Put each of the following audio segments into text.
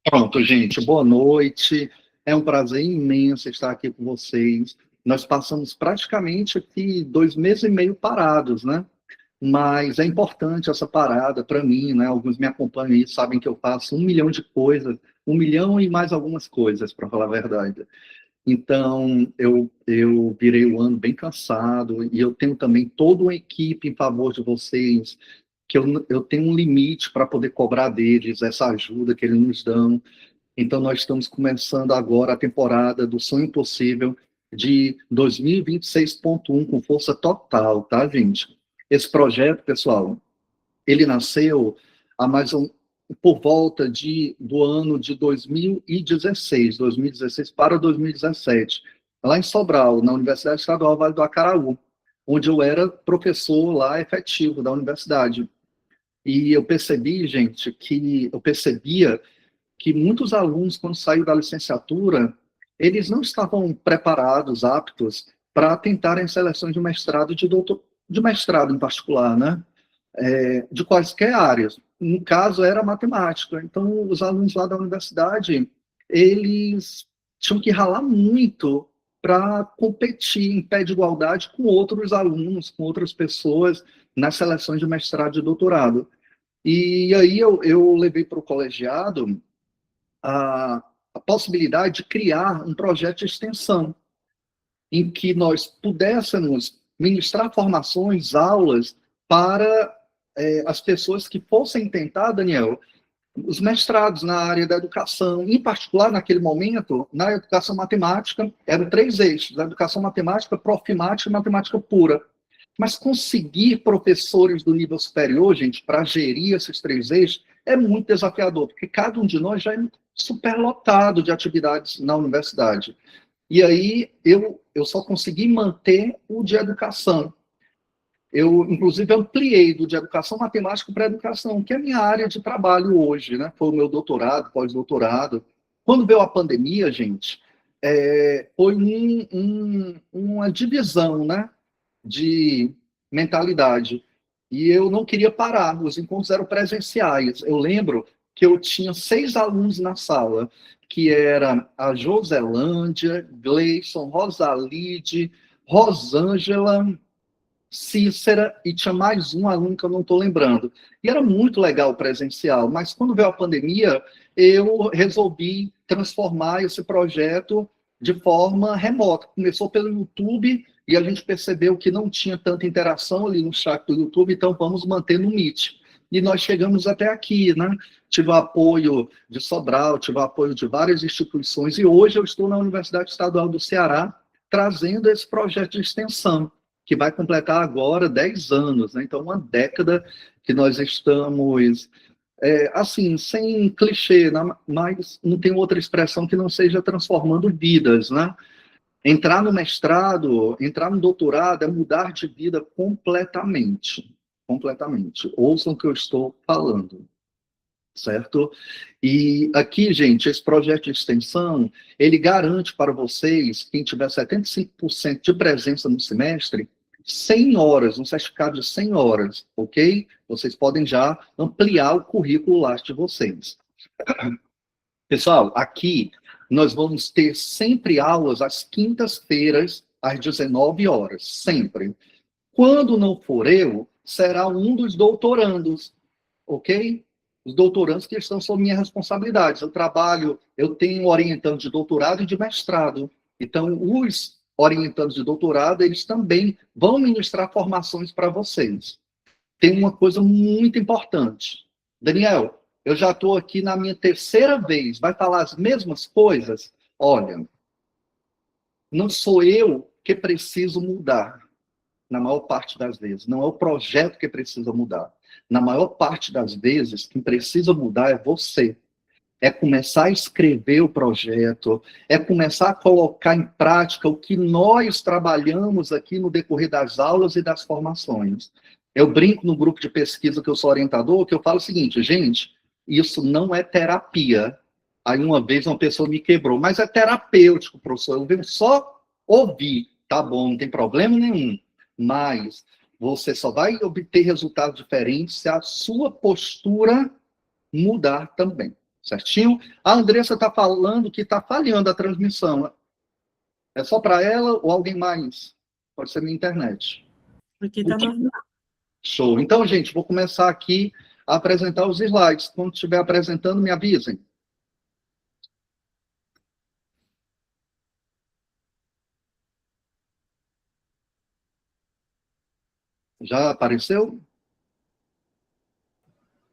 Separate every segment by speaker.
Speaker 1: Pronto, gente, boa noite. É um prazer imenso estar aqui com vocês. Nós passamos praticamente aqui 2 meses e meio parados, né? Mas é importante essa parada para mim, né? Alguns me acompanham aí, sabem que eu faço 1 milhão de coisas, 1 milhão e mais algumas coisas, para falar a verdade. Então, eu virei o ano bem cansado e eu tenho também toda uma equipe em favor de vocês, que eu tenho um limite para poder cobrar deles essa ajuda que eles nos dão. Então, nós estamos começando agora a temporada do Sonho Impossível de 2026.1 com força total, tá, gente? Esse projeto, pessoal, ele nasceu há por volta do ano de 2016 para 2017, lá em Sobral, na Universidade Estadual Vale do Acaraú, onde eu era professor lá efetivo da universidade. E eu percebi, gente, eu percebia que muitos alunos, quando saíram da licenciatura, eles não estavam preparados, aptos, para tentarem seleções de mestrado e de mestrado em particular, né? De quaisquer áreas. No caso, era matemática. Então, os alunos lá da universidade, eles tinham que ralar muito para competir em pé de igualdade com outros alunos, com outras pessoas, nas seleções de mestrado e doutorado. E aí eu levei para o colegiado a possibilidade de criar um projeto de extensão em que nós pudéssemos ministrar formações, aulas para as pessoas que fossem tentar, Daniel, os mestrados na área da educação, em particular naquele momento, na educação matemática, eram 3 eixos: a educação matemática, profimática e matemática pura. Mas conseguir professores do nível superior, gente, para gerir esses 3 eixos, é muito desafiador, porque cada um de nós já é superlotado de atividades na universidade. E aí eu só consegui manter o de educação. Eu, inclusive, ampliei do de educação matemática para educação, que é a minha área de trabalho hoje, né? Foi o meu doutorado, pós-doutorado. Quando veio a pandemia, gente, foi uma divisão, né, de mentalidade. E eu não queria parar, os encontros eram presenciais. Eu lembro que eu tinha 6 alunos na sala, que era a Joselândia, Gleison, Rosalide, Rosângela, Cícera, e tinha mais um aluno que eu não estou lembrando. E era muito legal o presencial, mas quando veio a pandemia, eu resolvi transformar esse projeto de forma remota. Começou pelo YouTube e a gente percebeu que não tinha tanta interação ali no chat do YouTube, então vamos manter no Meet. E nós chegamos até aqui, né? Tive o apoio de Sobral, tive o apoio de várias instituições, e hoje eu estou na Universidade Estadual do Ceará, trazendo esse projeto de extensão, que vai completar agora 10 anos, né? Então, uma década que nós estamos, assim, sem clichê, né? Mas não tem outra expressão que não seja transformando vidas, né? Entrar no mestrado, entrar no doutorado é mudar de vida completamente, completamente. Ouçam o que eu estou falando, certo? E aqui, gente, esse projeto de extensão, ele garante para vocês, quem tiver 75% de presença no semestre, 100 horas, um certificado de 100 horas, ok? Vocês podem já ampliar o currículo lá de vocês. Pessoal, aqui nós vamos ter sempre aulas às quintas-feiras, às 19 horas, sempre. Quando não for eu, será um dos doutorandos, ok? Os doutorandos que estão sob minha responsabilidade. Eu tenho orientando de doutorado e de mestrado. Então, os orientandos de doutorado, eles também vão ministrar formações para vocês. Tem uma coisa muito importante. Daniel, eu já estou aqui na minha terceira vez, vai falar as mesmas coisas? Olha, não sou eu que preciso mudar, na maior parte das vezes. Não é o projeto que precisa mudar. Na maior parte das vezes, quem precisa mudar é você. É começar a escrever o projeto, é começar a colocar em prática o que nós trabalhamos aqui no decorrer das aulas e das formações. Eu brinco no grupo de pesquisa que eu sou orientador, que eu falo o seguinte: gente, isso não é terapia. Aí uma vez uma pessoa me quebrou, mas é terapêutico, professor. Eu venho só ouvir, tá bom, não tem problema nenhum. Mas você só vai obter resultados diferentes se a sua postura mudar também, certinho? A Andressa está falando que está falhando a transmissão. É só para ela ou alguém mais? Pode ser minha internet.
Speaker 2: Aqui está normal.
Speaker 1: Show. Então, gente, vou começar aqui a apresentar os slides. Quando estiver apresentando, me avisem. Já apareceu?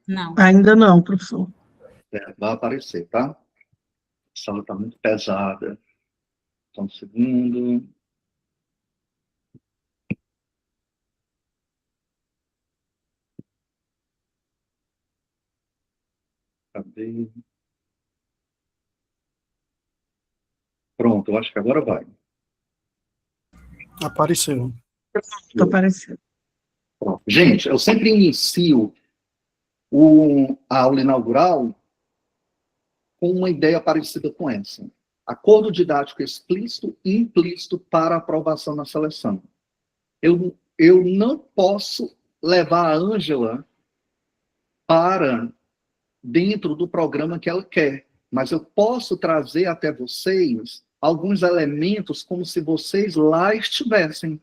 Speaker 2: Não.
Speaker 3: Ainda não, professor.
Speaker 1: Vai aparecer, tá? A sala está muito pesada. Só um segundo. Cadê? Pronto, eu acho que agora vai.
Speaker 3: Apareceu. Está aparecendo.
Speaker 1: Pronto. Gente, eu sempre inicio a aula inaugural com uma ideia parecida com essa. Acordo didático explícito e implícito para aprovação na seleção. Eu não posso levar a Ângela para dentro do programa que ela quer, mas eu posso trazer até vocês alguns elementos como se vocês lá estivessem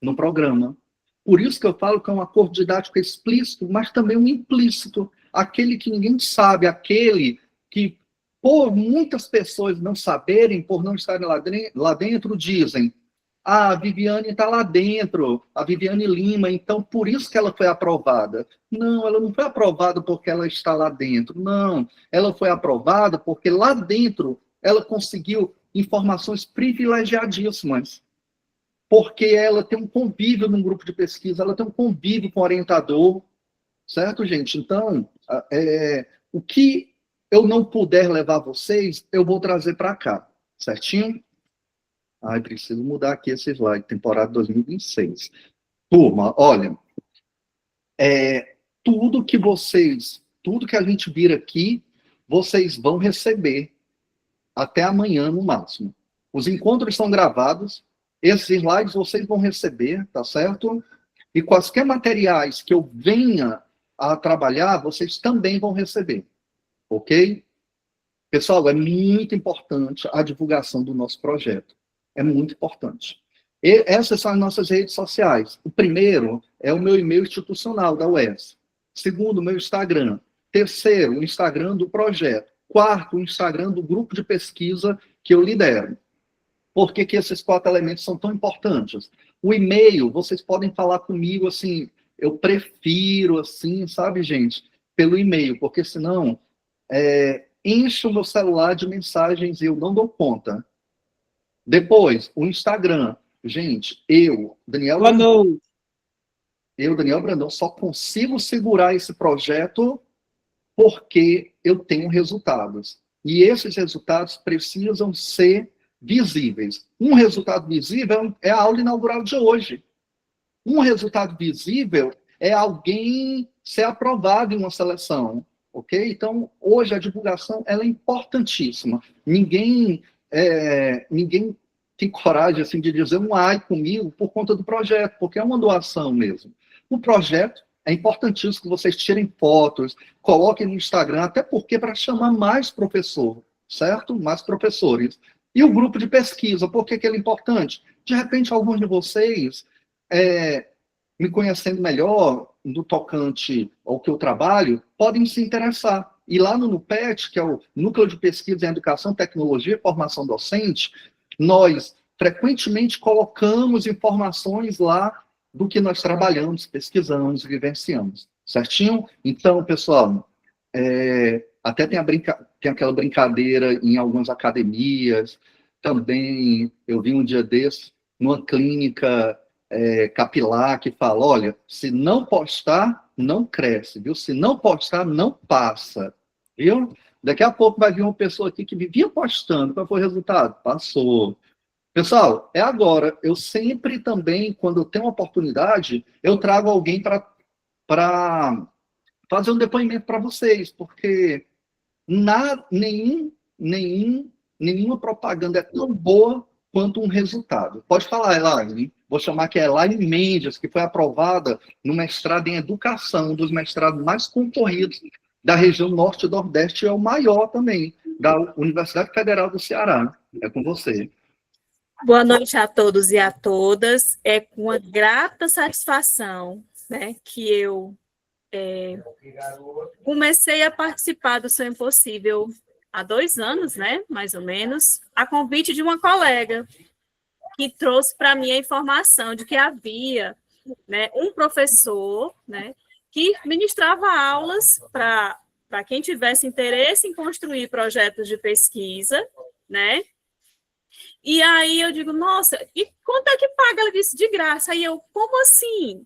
Speaker 1: no programa. Por isso que eu falo que é um acordo didático explícito, mas também um implícito. Aquele que ninguém sabe, aquele que, por muitas pessoas não saberem, por não estarem lá dentro, dizem: a Viviane está lá dentro, a Viviane Lima, então por isso que ela foi aprovada. Não, ela não foi aprovada porque ela está lá dentro, não. Ela foi aprovada porque lá dentro ela conseguiu informações privilegiadíssimas. Porque ela tem um convívio num grupo de pesquisa, ela tem um convívio com o orientador, certo, gente? Então, o que eu não puder levar vocês, eu vou trazer para cá, certinho? Ai, preciso mudar aqui esse slide, temporada 2026. Turma, olha, tudo que a gente vir aqui, vocês vão receber até amanhã no máximo. Os encontros são gravados, esses slides vocês vão receber, tá certo? E quaisquer materiais que eu venha a trabalhar, vocês também vão receber, ok? Pessoal, é muito importante a divulgação do nosso projeto. É muito importante. E essas são as nossas redes sociais. O primeiro é o meu e-mail institucional da UES. Segundo, o meu Instagram. Terceiro, o Instagram do projeto. Quarto, o Instagram do grupo de pesquisa que eu lidero. Por que esses 4 elementos são tão importantes? O e-mail, vocês podem falar comigo assim, eu prefiro assim, sabe, gente, pelo e-mail, porque senão enche o meu celular de mensagens e eu não dou conta. Depois, o Instagram. Gente, Daniel Brandão, só consigo segurar esse projeto porque eu tenho resultados. E esses resultados precisam ser visíveis. Um resultado visível é a aula inaugural de hoje. Um resultado visível é alguém ser aprovado em uma seleção, ok? Então, hoje a divulgação ela é importantíssima. Ninguém tem coragem assim, de dizer um ai comigo por conta do projeto, porque é uma doação mesmo. O projeto é importantíssimo que vocês tirem fotos, coloquem no Instagram, até porque para chamar mais professor, certo? Mais professores. E o grupo de pesquisa, por que ele é importante? De repente, alguns de vocês, me conhecendo melhor do tocante ao que eu trabalho, podem se interessar. E lá no NUPET, que é o Núcleo de Pesquisa em Educação, Tecnologia e Formação Docente, nós frequentemente colocamos informações lá do que nós trabalhamos, pesquisamos, vivenciamos. Certinho? Então, pessoal, até tem aquela brincadeira em algumas academias, também eu vi um dia desse, numa clínica capilar, que fala, olha, se não postar, não cresce, viu? Se não postar, não passa, viu? Daqui a pouco vai vir uma pessoa aqui que vivia postando, qual foi o resultado? Passou. Pessoal, é agora. Eu sempre também, quando eu tenho uma oportunidade, eu trago alguém para fazer um depoimento para vocês, porque nenhuma propaganda é tão boa quanto um resultado. Pode falar, Elaine. Vou chamar que é Elaine Mendes, que foi aprovada no mestrado em Educação, um dos mestrados mais concorridos da região norte e nordeste, é o maior também, da Universidade Federal do Ceará. É com você.
Speaker 2: Boa noite a todos e a todas. É com uma grata satisfação, né, que eu comecei a participar do Sonho Impossível há 2 anos, né, mais ou menos, a convite de uma colega que trouxe para mim a informação de que havia, né, um professor, né, que ministrava aulas para quem tivesse interesse em construir projetos de pesquisa, né? E aí eu digo, nossa, e quanto é que paga? Ela disse, de graça. Aí eu, como assim?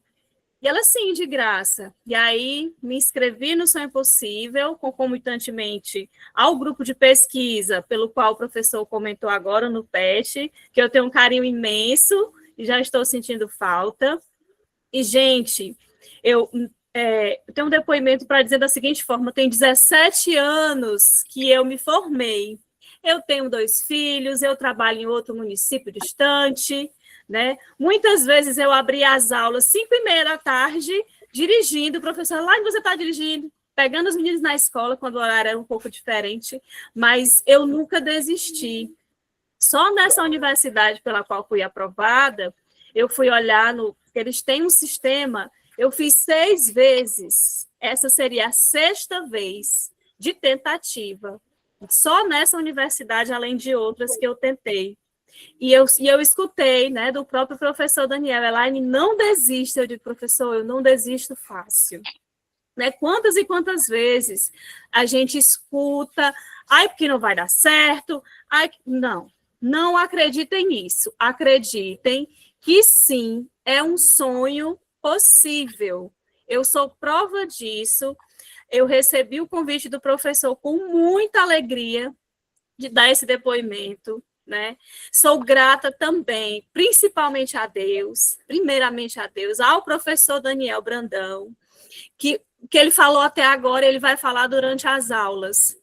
Speaker 2: E ela, sim, de graça. E aí me inscrevi no Sonho Impossível, concomitantemente ao grupo de pesquisa, pelo qual o professor comentou agora no PET, que eu tenho um carinho imenso e já estou sentindo falta. E, gente, eu tenho um depoimento para dizer da seguinte forma, tem 17 anos que eu me formei. Eu tenho 2 filhos, eu trabalho em outro município distante, né? Muitas vezes eu abria as aulas 5h30 da tarde, dirigindo, o professor, lá onde você está dirigindo, pegando os meninos na escola, quando o horário era um pouco diferente, mas eu nunca desisti. Só nessa universidade pela qual fui aprovada, eu fui olhar, eles têm um sistema, eu fiz 6 vezes, essa seria a 6ª vez de tentativa, só nessa universidade, além de outras que eu tentei. E eu escutei, né, do próprio professor Daniel, Elaine, não desista. Eu digo, professor, eu não desisto fácil. Né? Quantas e quantas vezes a gente escuta, ai, porque não vai dar certo, ai, não acreditem nisso, acreditem que sim, é um sonho possível. Eu sou prova disso, eu recebi o convite do professor com muita alegria de dar esse depoimento, né? Sou grata também, principalmente a Deus, primeiramente a Deus, ao professor Daniel Brandão, que ele falou até agora, ele vai falar durante as aulas.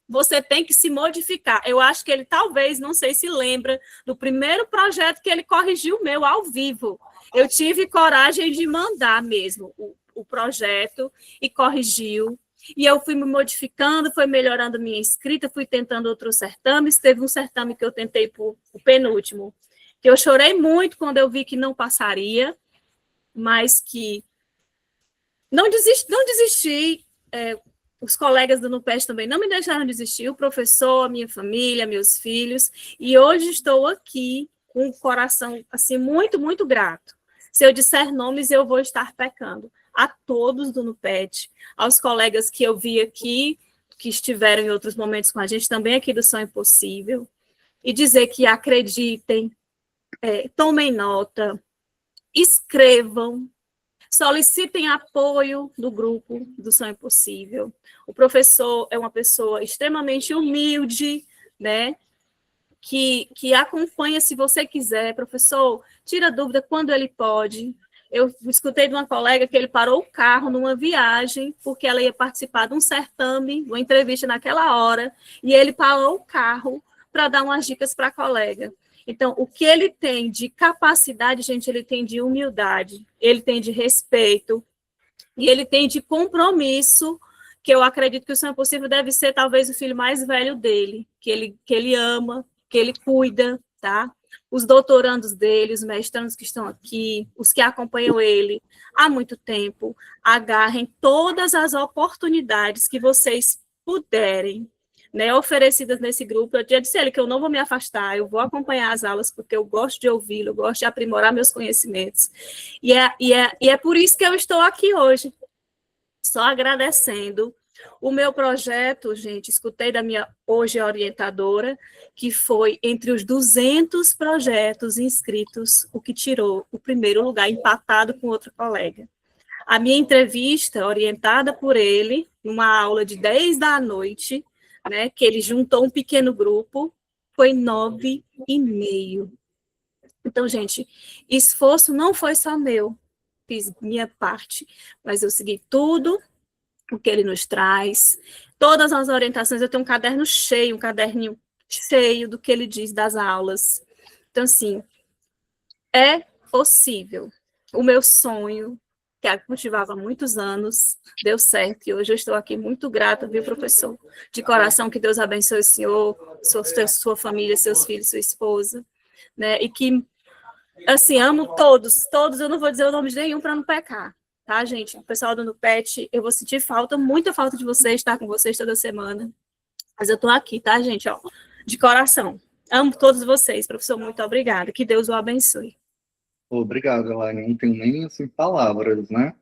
Speaker 2: Você tem que se modificar. Eu acho que ele talvez, não sei se lembra, do primeiro projeto que ele corrigiu meu ao vivo. Eu tive coragem de mandar mesmo o projeto e corrigiu. E eu fui me modificando, fui melhorando minha escrita, fui tentando outros certames. Teve um certame que eu tentei por o penúltimo, que eu chorei muito quando eu vi que não passaria, mas que não desisti. Os colegas do NUPEST também não me deixaram desistir, o professor, a minha família, meus filhos, e hoje estou aqui com o coração assim, muito, muito grato. Se eu disser nomes, eu vou estar pecando. A todos do NUPET, aos colegas que eu vi aqui, que estiveram em outros momentos com a gente, também aqui do Sonho Impossível, e dizer que acreditem, tomem nota, escrevam, solicitem apoio do grupo do Sonho Impossível. O professor é uma pessoa extremamente humilde, né? Que acompanha se você quiser. Professor, tira dúvida quando ele pode. Eu escutei de uma colega que ele parou o carro numa viagem, porque ela ia participar de um certame, uma entrevista naquela hora, e ele parou o carro para dar umas dicas para a colega. Então, o que ele tem de capacidade, gente, ele tem de humildade, ele tem de respeito, e ele tem de compromisso, que eu acredito que o Sonho Impossível deve ser talvez o filho mais velho dele, que ele ama, que ele cuida, tá? Os doutorandos dele, os mestrandos que estão aqui, os que acompanham ele há muito tempo, agarrem todas as oportunidades que vocês puderem, né, oferecidas nesse grupo. Eu já disse a ele que eu não vou me afastar, eu vou acompanhar as aulas, porque eu gosto de ouvi-lo, eu gosto de aprimorar meus conhecimentos. E é por isso que eu estou aqui hoje, só agradecendo. O meu projeto, gente, escutei da minha hoje orientadora, que foi entre os 200 projetos inscritos, o que tirou o primeiro lugar, empatado com outro colega. A minha entrevista, orientada por ele, numa aula de 10 da noite, né, que ele juntou um pequeno grupo, foi 9,5. Então, gente, esforço não foi só meu, fiz minha parte, mas eu segui tudo o que ele nos traz, todas as orientações. Eu tenho um caderno cheio, um caderninho cheio do que ele diz das aulas. Então, assim, é possível. O meu sonho que cultivava há muitos anos, deu certo, e hoje eu estou aqui muito grata, viu, professor? De coração, que Deus abençoe o senhor, sua família, seus filhos, sua esposa, né? E que, assim, amo todos, eu não vou dizer o nome de nenhum para não pecar, tá, gente? O pessoal do NUPET, eu vou sentir falta, muita falta de vocês, estar com vocês toda semana, mas eu estou aqui, tá, gente? Ó, de coração. Amo todos vocês, professor, muito obrigada, que Deus o abençoe.
Speaker 1: Obrigado, Elaine. Não tenho nem assim, palavras, né?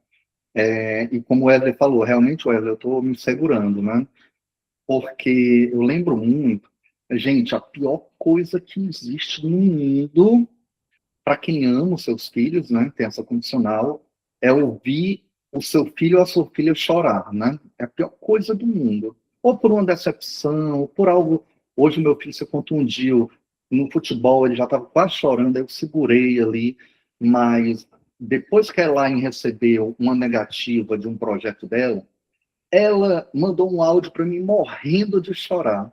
Speaker 1: E como o Wesley falou, realmente, Wesley, eu estou me segurando, né? Porque eu lembro muito, gente, a pior coisa que existe no mundo, para quem ama os seus filhos, né? Tem essa condicional, é ouvir o seu filho ou a sua filha chorar, né? É a pior coisa do mundo. Ou por uma decepção, ou por algo. Hoje, meu filho se contundiu no futebol, ele já estava quase chorando, aí eu segurei ali, mas depois que a Elaine recebeu uma negativa de um projeto dela, ela mandou um áudio para mim morrendo de chorar.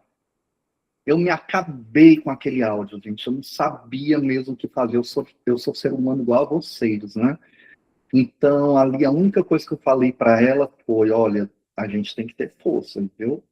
Speaker 1: Eu me acabei com aquele áudio, gente. Eu não sabia mesmo o que fazer. Eu sou ser humano igual a vocês, né? Então, ali, a única coisa que eu falei para ela foi, olha, a gente tem que ter força, viu?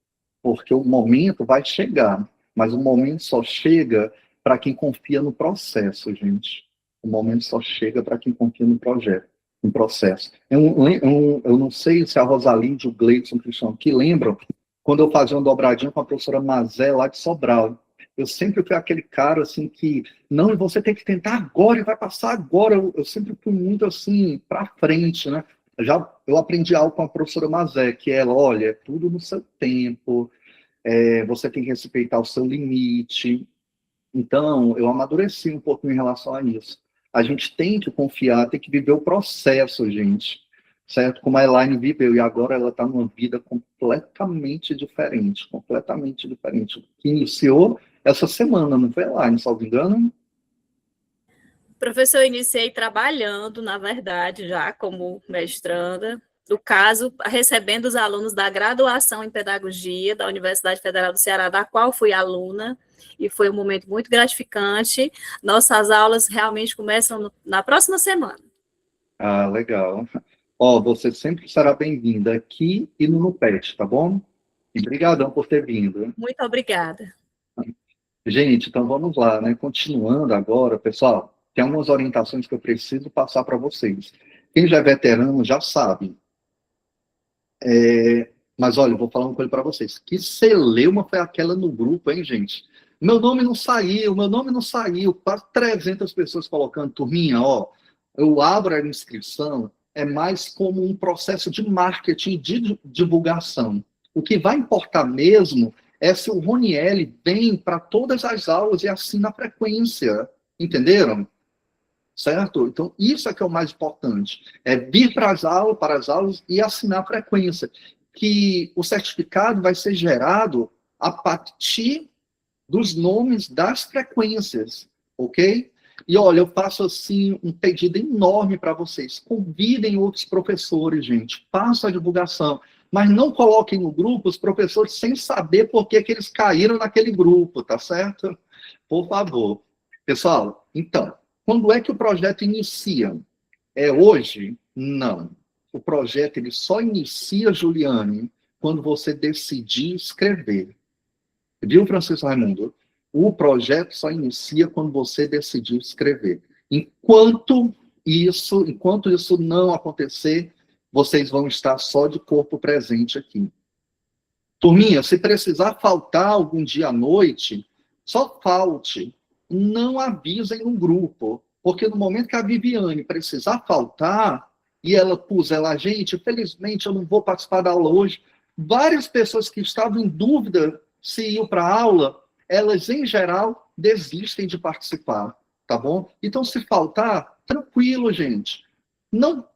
Speaker 1: Porque o momento vai chegar, mas o momento só chega para quem confia no processo, gente. O momento só chega para quem confia no projeto, no processo. Eu não sei se a Rosalinde, o Gleidson, o Cristiano, que lembram, quando eu fazia uma dobradinha com a professora Mazé, lá de Sobral. Eu sempre fui aquele cara, assim, que, não, você tem que tentar agora e vai passar agora. Eu sempre fui muito, assim, para frente, né? Eu aprendi algo com a professora Mazé, que ela, olha, é tudo no seu tempo, você tem que respeitar o seu limite. Então, eu amadureci um pouco em relação a isso. A gente tem que confiar, tem que viver o processo, gente. Certo? Como a Elaine viveu, e agora ela está numa vida completamente diferente, que iniciou essa semana, não foi, Elaine, salvo engano?
Speaker 2: Professor, eu iniciei trabalhando, na verdade, já como mestranda, no caso, recebendo os alunos da graduação em pedagogia da Universidade Federal do Ceará, da qual fui aluna, e foi um momento muito gratificante. Nossas aulas realmente começam na próxima semana.
Speaker 1: Ah, legal. Ó, você sempre será bem-vinda aqui e no NUPET, tá bom? E brigadão por ter vindo.
Speaker 2: Muito obrigada.
Speaker 1: Gente, então vamos lá, né? Continuando agora, pessoal, tem algumas orientações que eu preciso passar para vocês. Quem já é veterano já sabe. Mas olha, eu vou falar uma coisa para vocês. Que celeuma foi aquela no grupo, hein, gente? Meu nome não saiu. Quase 300 pessoas colocando, turminha, ó. Eu abro a inscrição, é mais como um processo de marketing, de divulgação. O que vai importar mesmo é se o Roniel vem para todas as aulas e assina a frequência. Entenderam? Certo? Então, isso é que é o mais importante. É vir para as aulas e assinar a frequência. Que o certificado vai ser gerado a partir dos nomes das frequências. Ok? E olha, eu faço assim um pedido enorme para vocês. Convidem outros professores, gente. Façam a divulgação. Mas não coloquem no grupo os professores sem saber por que eles caíram naquele grupo, tá certo? Por favor. Pessoal, então, quando é que o projeto inicia? É hoje? Não. O projeto ele só inicia, Juliane, quando você decidir escrever. Viu, Francisco Raimundo? O projeto só inicia quando você decidir escrever. Enquanto isso não acontecer, vocês vão estar só de corpo presente aqui. Turminha, se precisar faltar algum dia à noite, só falte. Não avisem no grupo, porque no momento que a Viviane precisar faltar, e ela puser lá, gente, felizmente eu não vou participar da aula hoje, várias pessoas que estavam em dúvida se iam para a aula, elas, em geral, desistem de participar, tá bom? Então, se faltar, tranquilo, gente. Não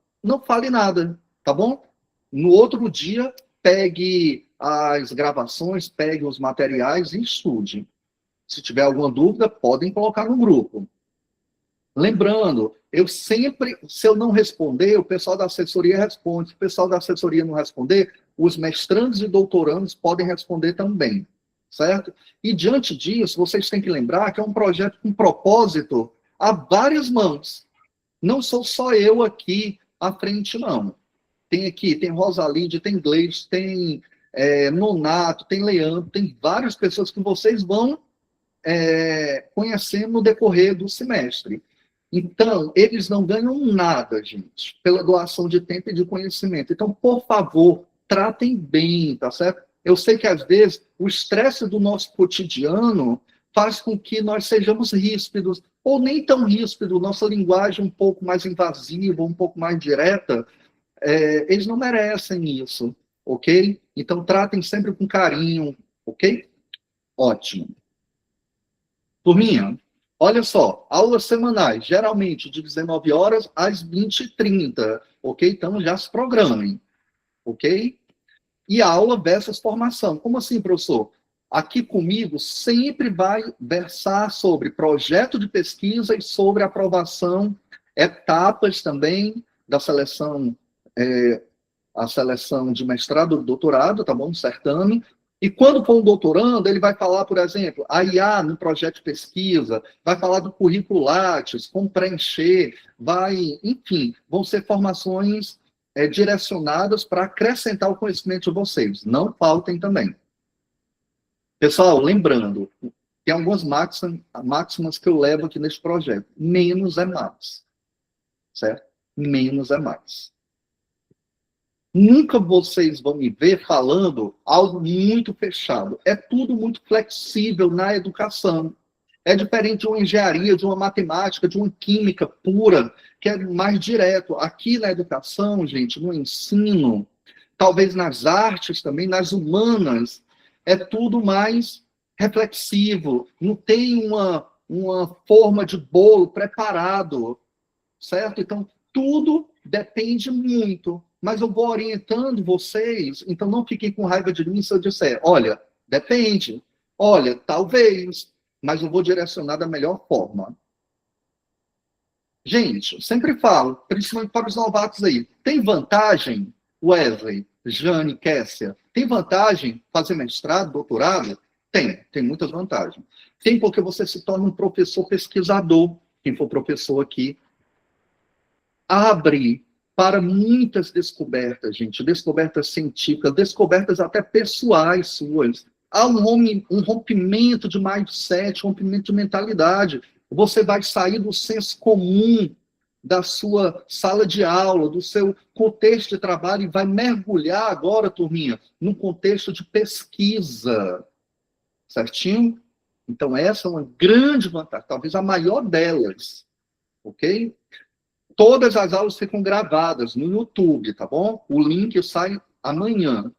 Speaker 1: fale nada, tá bom? No outro dia, pegue as gravações, pegue os materiais e estude. Se tiver alguma dúvida, podem colocar no grupo. Lembrando, se eu não responder, o pessoal da assessoria responde. Se o pessoal da assessoria não responder, os mestrandos e doutorandos podem responder também, certo? E diante disso, vocês têm que lembrar que é um projeto com propósito a várias mãos. Não sou só eu aqui à frente, não. Tem aqui, tem Rosalinde, tem Gleice, tem Nonato, tem Leandro, tem várias pessoas que vocês vão conhecendo no decorrer do semestre. Então, eles não ganham nada, gente, pela doação de tempo e de conhecimento. Então, por favor, tratem bem, tá certo? Eu sei que, às vezes, o estresse do nosso cotidiano faz com que nós sejamos ríspidos, ou nem tão ríspidos, nossa linguagem um pouco mais invasiva, um pouco mais direta, eles não merecem isso, ok? Então, tratem sempre com carinho, ok? Ótimo. Turminha, olha só, aulas semanais, geralmente de 19 horas às 20h30, ok? Então, já se programem, ok? E aula versus formação. Como assim, professor? Aqui comigo sempre vai versar sobre projeto de pesquisa e sobre aprovação, etapas também da seleção, a seleção de mestrado e doutorado, tá bom? Certame. E quando for um doutorando, ele vai falar, por exemplo, a IA no projeto de pesquisa, vai falar do currículo Lattes, como preencher, enfim, vão ser formações direcionadas para acrescentar o conhecimento de vocês. Não faltem também. Pessoal, lembrando, tem algumas máximas que eu levo aqui nesse projeto. Menos é mais. Certo? Menos é mais. Nunca vocês vão me ver falando algo muito fechado. É tudo muito flexível na educação. É diferente de uma engenharia, de uma matemática, de uma química pura, que é mais direto. Aqui na educação, gente, no ensino, talvez nas artes também, nas humanas, é tudo mais reflexivo. Não tem uma forma de bolo preparado, certo? Então, tudo depende muito. Mas eu vou orientando vocês, então não fiquem com raiva de mim se eu disser, olha, depende, olha, talvez, mas eu vou direcionar da melhor forma. Gente, sempre falo, principalmente para os novatos aí, tem vantagem, Wesley, Jane, Kessia, tem vantagem fazer mestrado, doutorado? Tem muitas vantagens. Tem porque você se torna um professor pesquisador, quem for professor aqui. Abre para muitas descobertas, gente, descobertas científicas, descobertas até pessoais suas. Há um rompimento de mindset, rompimento de mentalidade. Você vai sair do senso comum da sua sala de aula, do seu contexto de trabalho e vai mergulhar agora, turminha, num contexto de pesquisa. Certinho? Então, essa é uma grande vantagem, talvez a maior delas. Ok? Todas as aulas ficam gravadas no YouTube, tá bom? O link sai amanhã.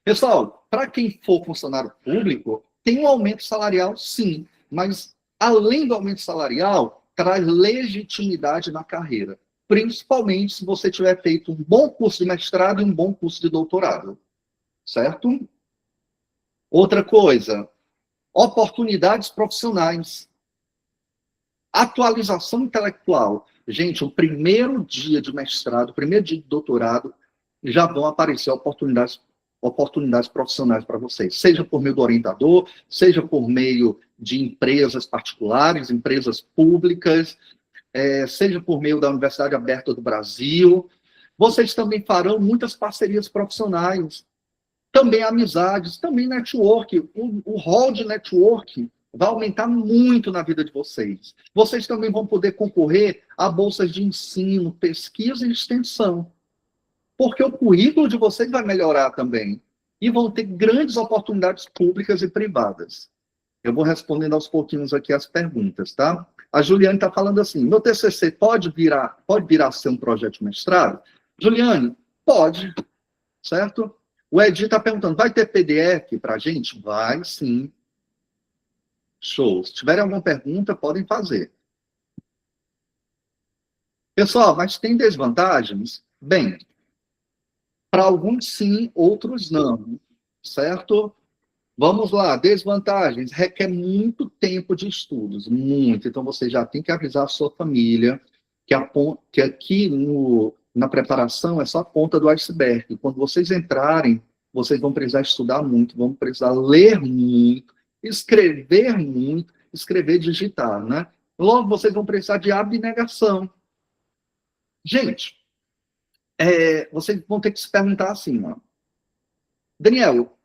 Speaker 1: Pessoal, para quem for funcionário público, tem um aumento salarial, sim. Mas, além do aumento salarial, traz legitimidade na carreira. Principalmente se você tiver feito um bom curso de mestrado e um bom curso de doutorado. Certo? Outra coisa, oportunidades profissionais. Atualização intelectual. Gente, o primeiro dia de mestrado, o primeiro dia de doutorado, já vão aparecer oportunidades profissionais para vocês. Seja por meio do orientador, seja por meio de empresas particulares, empresas públicas, seja por meio da Universidade Aberta do Brasil. Vocês também farão muitas parcerias profissionais. Também amizades, também network. O hall de network vai aumentar muito na vida de vocês. Vocês também vão poder concorrer a bolsas de ensino, pesquisa e extensão. Porque o currículo de vocês vai melhorar também. E vão ter grandes oportunidades públicas e privadas. Eu vou respondendo aos pouquinhos aqui as perguntas, tá? A Juliane está falando assim, meu TCC pode virar a ser um projeto de mestrado? Juliane, pode, certo? O Edi está perguntando, vai ter PDF para a gente? Vai, sim. Show. Se tiverem alguma pergunta, podem fazer. Pessoal, mas tem desvantagens? Bem, para alguns sim, outros não. Certo? Vamos lá. Desvantagens. Requer muito tempo de estudos. Muito. Então, você já tem que avisar a sua família que aqui na preparação é só a ponta do iceberg. Quando vocês entrarem, vocês vão precisar estudar muito, vão precisar ler muito, escrever muito, escrever e digitar, né? Logo, vocês vão precisar de abnegação. Gente, vocês vão ter que se perguntar assim, ó. Daniel,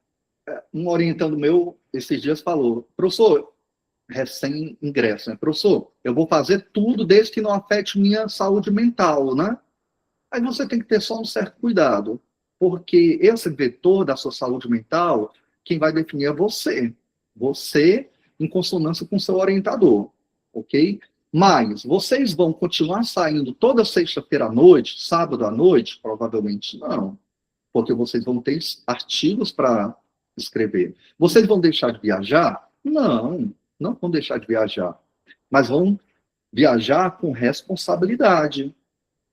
Speaker 1: um orientando meu, esses dias falou, professor, recém-ingresso, né? Professor, eu vou fazer tudo desde que não afete minha saúde mental, né? Aí você tem que ter só um certo cuidado, porque esse vetor da sua saúde mental, quem vai definir é você. Você, em consonância com o seu orientador, ok? Mas vocês vão continuar saindo toda sexta-feira à noite, sábado à noite? Provavelmente não, porque vocês vão ter artigos para escrever. Vocês vão deixar de viajar? Não, não vão deixar de viajar, mas vão viajar com responsabilidade,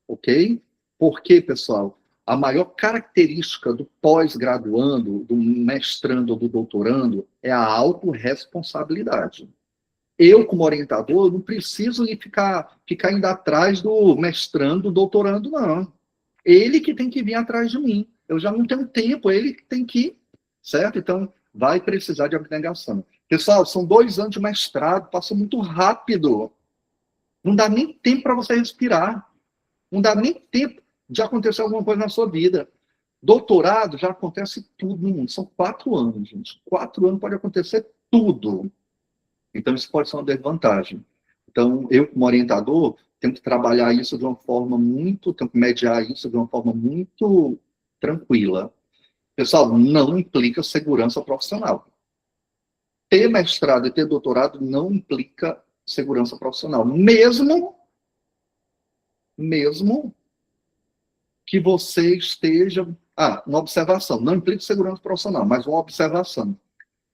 Speaker 1: ok? Porque, pessoal, a maior característica do pós-graduando, do mestrando ou do doutorando é a autorresponsabilidade. Eu, como orientador, não preciso ficar indo atrás do mestrando, do doutorando, não. Ele que tem que vir atrás de mim. Eu já não tenho tempo, ele que tem que ir, certo? Então, vai precisar de abnegação. Pessoal, são 2 anos de mestrado, passa muito rápido. Não dá nem tempo para você respirar. Não dá nem tempo de acontecer alguma coisa na sua vida. Doutorado já acontece tudo no mundo. São 4 anos, gente. 4 anos pode acontecer tudo. Então, isso pode ser uma desvantagem. Então, eu, como orientador, tenho que trabalhar isso de uma forma tenho que mediar isso de uma forma muito tranquila. Pessoal, não implica segurança profissional. Ter mestrado e ter doutorado não implica segurança profissional. Mesmo que você esteja... uma observação. Não implica segurança profissional, mas uma observação.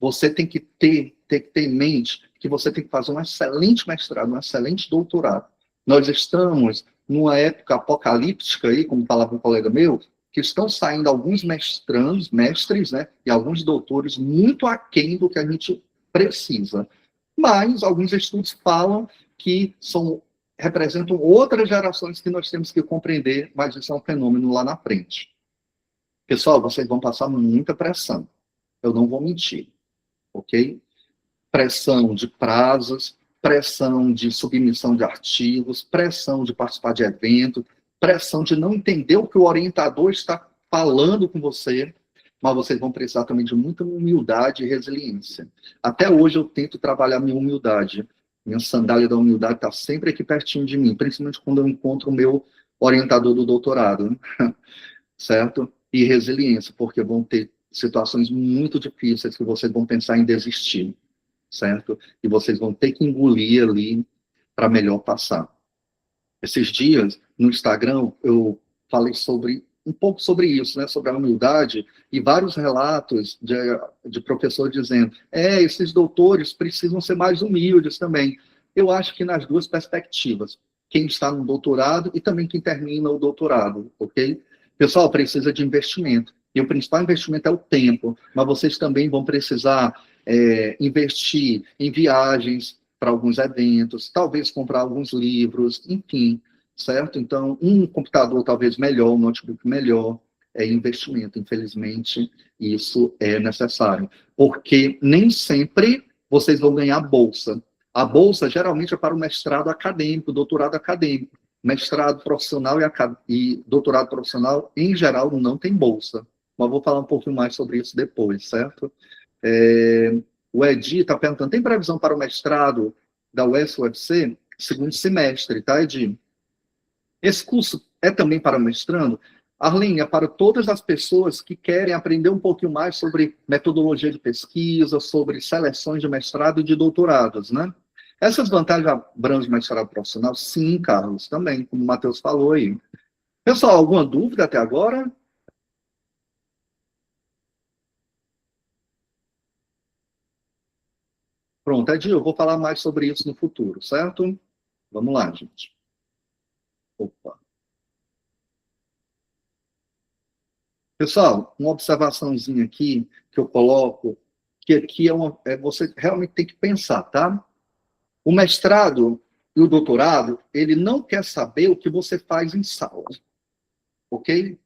Speaker 1: Você tem que ter em mente que você tem que fazer um excelente mestrado, um excelente doutorado. Nós estamos numa época apocalíptica, aí, como falava um colega meu, que estão saindo alguns mestres, né, e alguns doutores muito aquém do que a gente precisa. Mas alguns estudos falam que representam outras gerações que nós temos que compreender, mas isso é um fenômeno lá na frente. Pessoal, vocês vão passar muita pressão. Eu não vou mentir, ok? Pressão de prazos, pressão de submissão de artigos, pressão de participar de evento, pressão de não entender o que o orientador está falando com você, mas vocês vão precisar também de muita humildade e resiliência. Até hoje eu tento trabalhar minha humildade. Minha sandália da humildade está sempre aqui pertinho de mim, principalmente quando eu encontro o meu orientador do doutorado, né? Certo? E resiliência, porque vão ter situações muito difíceis que vocês vão pensar em desistir, certo? E vocês vão ter que engolir ali para melhor passar. Esses dias, no Instagram, eu falei um pouco sobre isso, né? Sobre a humildade, e vários relatos de professor dizendo, esses doutores precisam ser mais humildes também. Eu acho que nas duas perspectivas, quem está no doutorado e também quem termina o doutorado, ok? Pessoal, precisa de investimento. E o principal investimento é o tempo, mas vocês também vão precisar investir em viagens para alguns eventos, talvez comprar alguns livros, enfim, certo? Então, um computador talvez melhor, um notebook melhor, é investimento. Infelizmente, isso é necessário, porque nem sempre vocês vão ganhar bolsa. A bolsa geralmente é para o mestrado acadêmico, doutorado acadêmico. Mestrado profissional e doutorado profissional, em geral, não tem bolsa. Mas vou falar um pouquinho mais sobre isso depois, certo? O Edi está perguntando, tem previsão para o mestrado da UES-UFC? Segundo semestre, tá, Edi? Esse curso é também para mestrando? Arlene, é para todas as pessoas que querem aprender um pouquinho mais sobre metodologia de pesquisa, sobre seleções de mestrado e de doutorados, né? Essas vantagens abrangem o mestrado profissional? Sim, Carlos, também, como o Matheus falou aí. Pessoal, alguma dúvida até agora? Pronto, Edil, eu vou falar mais sobre isso no futuro, certo? Vamos lá, gente. Opa. Pessoal, uma observaçãozinha aqui que eu coloco, que aqui você realmente tem que pensar, tá? O mestrado e o doutorado, ele não quer saber o que você faz em sala, ok?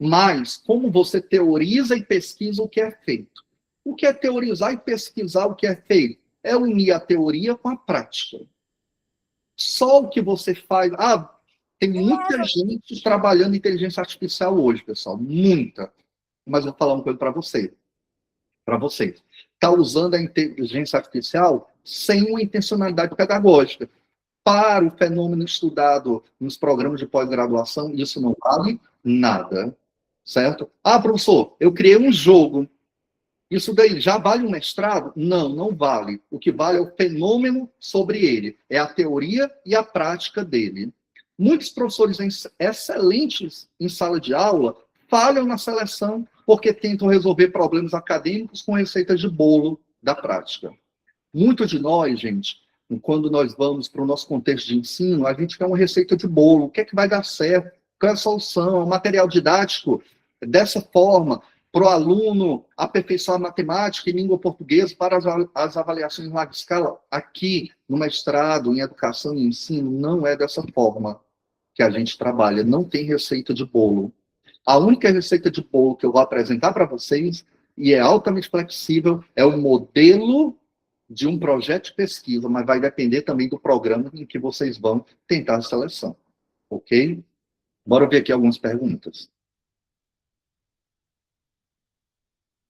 Speaker 1: Mas como você teoriza e pesquisa o que é feito. O que é teorizar e pesquisar o que é feito? É unir a teoria com a prática. Só o que você faz... Tem muita gente trabalhando em inteligência artificial hoje, pessoal, muita. Mas vou falar uma coisa para você, para vocês. Está usando a inteligência artificial sem uma intencionalidade pedagógica. Para o fenômeno estudado nos programas de pós-graduação, isso não vale nada, certo? Ah, professor, eu criei um jogo. Isso daí já vale um mestrado? Não, não vale. O que vale é o fenômeno sobre ele. É a teoria e a prática dele. Muitos professores excelentes em sala de aula falham na seleção porque tentam resolver problemas acadêmicos com receitas de bolo da prática. Muito de nós, gente, quando nós vamos para o nosso contexto de ensino, a gente quer uma receita de bolo. O que é que vai dar certo? Qual é a solução? O material didático dessa forma, para o aluno aperfeiçoar matemática e língua portuguesa para as avaliações em larga escala. Aqui, no mestrado, em educação e ensino, não é dessa forma que a gente trabalha. Não tem receita de bolo. A única receita de bolo que eu vou apresentar para vocês, e é altamente flexível, é o modelo de um projeto de pesquisa, mas vai depender também do programa em que vocês vão tentar a seleção. Ok? Bora ver aqui algumas perguntas.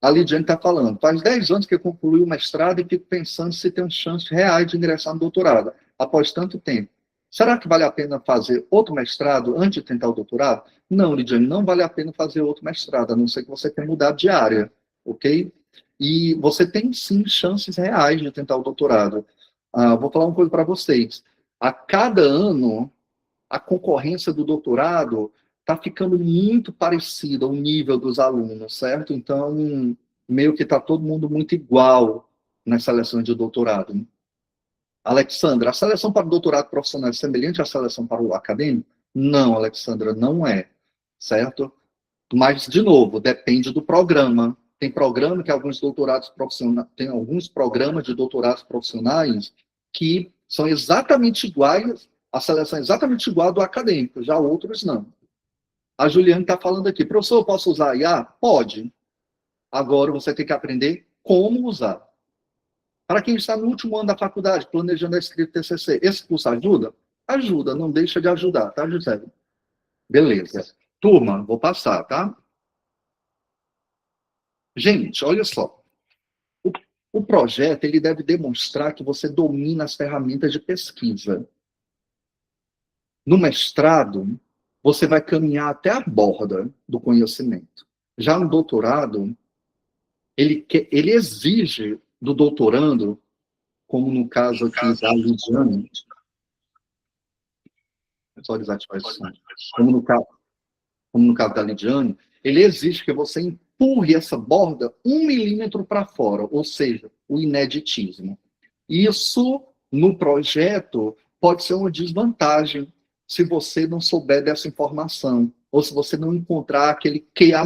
Speaker 1: A Lidiane está falando, faz 10 anos que eu concluí o mestrado e fico pensando se tem chances reais de ingressar no doutorado, após tanto tempo. Será que vale a pena fazer outro mestrado antes de tentar o doutorado? Não, Lidiane, não vale a pena fazer outro mestrado, a não ser que você tenha mudado de área, ok? E você tem, sim, chances reais de tentar o doutorado. Vou falar uma coisa para vocês. A cada ano, a concorrência do doutorado está ficando muito parecida ao nível dos alunos, certo? Então, meio que está todo mundo muito igual nas seleções de doutorado. Alexandra, a seleção para o doutorado profissional é semelhante à seleção para o acadêmico? Não, Alexandra, não é, certo? Mas, de novo, depende do programa. Tem programa que alguns doutorados profissionais, tem alguns programas de doutorados profissionais que são exatamente iguais, a seleção é exatamente igual ao do acadêmico, já outros não. A Juliane está falando aqui, professor, eu posso usar IA? Pode. Agora você tem que aprender como usar. Para quem está no último ano da faculdade, planejando a escrita TCC, esse curso ajuda? Ajuda, não deixa de ajudar, tá, José? Beleza. Turma, vou passar, tá? Gente, olha só. O projeto, ele deve demonstrar que você domina as ferramentas de pesquisa. No mestrado, você vai caminhar até a borda do conhecimento. Já no doutorado, ele exige do doutorando, como no caso aqui da Lidiane, só desativar esse som. Como no caso da Lidiane, ele exige que você empurre essa borda 1 milímetro para fora, ou seja, o ineditismo. Isso, no projeto, pode ser uma desvantagem se você não souber dessa informação, ou se você não encontrar aquele QA+,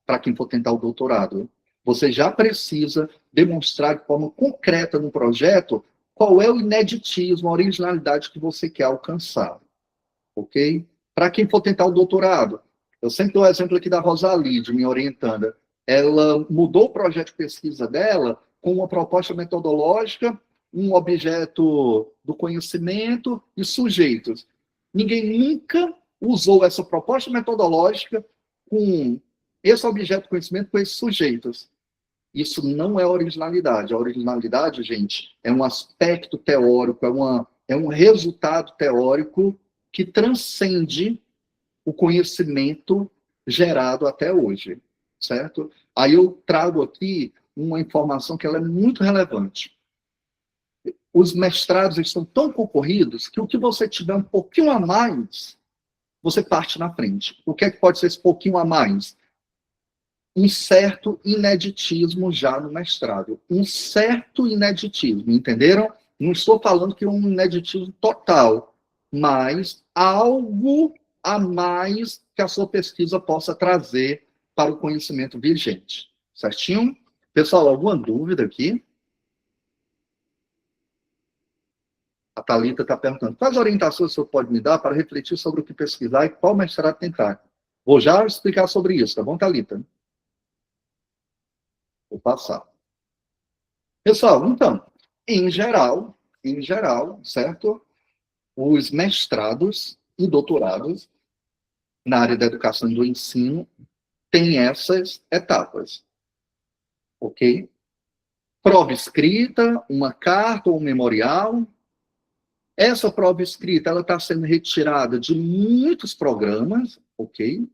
Speaker 1: para quem for tentar o doutorado. Você já precisa demonstrar de forma concreta no projeto qual é o ineditismo, a originalidade que você quer alcançar. Ok? Para quem for tentar o doutorado, eu sempre dou o exemplo aqui da Rosalide, minha orientanda. Ela mudou o projeto de pesquisa dela com uma proposta metodológica, um objeto do conhecimento e sujeitos. Ninguém nunca usou essa proposta metodológica com esse objeto de conhecimento, com esses sujeitos. Isso não é originalidade. A originalidade, gente, é um aspecto teórico, é um resultado teórico que transcende o conhecimento gerado até hoje, certo? Aí eu trago aqui uma informação que ela é muito relevante. Os mestrados estão tão concorridos que o que você tiver um pouquinho a mais, você parte na frente. O que é que pode ser esse pouquinho a mais? Um certo ineditismo já no mestrado. Um certo ineditismo, entenderam? Não estou falando que é um ineditismo total, mas algo a mais que a sua pesquisa possa trazer para o conhecimento vigente. Certinho? Pessoal, alguma dúvida aqui? A Thalita está perguntando, quais orientações o senhor pode me dar para refletir sobre o que pesquisar e qual mestrado tentar? Vou já explicar sobre isso, tá bom, Thalita? Vou passar. Pessoal, então, em geral, certo? Os mestrados, e doutorados na área da educação e do ensino têm essas etapas. Ok? Prova escrita, uma carta ou um memorial. Essa prova escrita ela está sendo retirada de muitos programas, ok?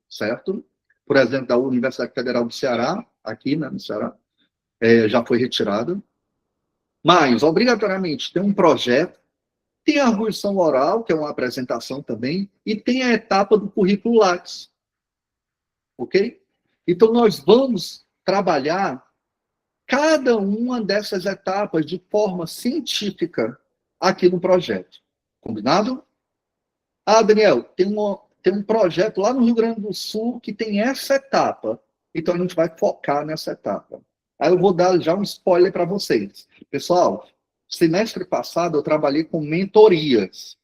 Speaker 1: Certo? Por exemplo, da Universidade Federal do Ceará, aqui, né, no Ceará, já foi retirada. Mas, obrigatoriamente, tem um projeto, tem a arguição oral, que é uma apresentação também, e tem a etapa do currículo Lattes. Ok? Então, nós vamos trabalhar cada uma dessas etapas de forma científica aqui no projeto. Combinado? Ah, Daniel, tem um projeto lá no Rio Grande do Sul que tem essa etapa. Então, a gente vai focar nessa etapa. Aí eu vou dar já um spoiler para vocês. Pessoal, semestre passado eu trabalhei com mentorias.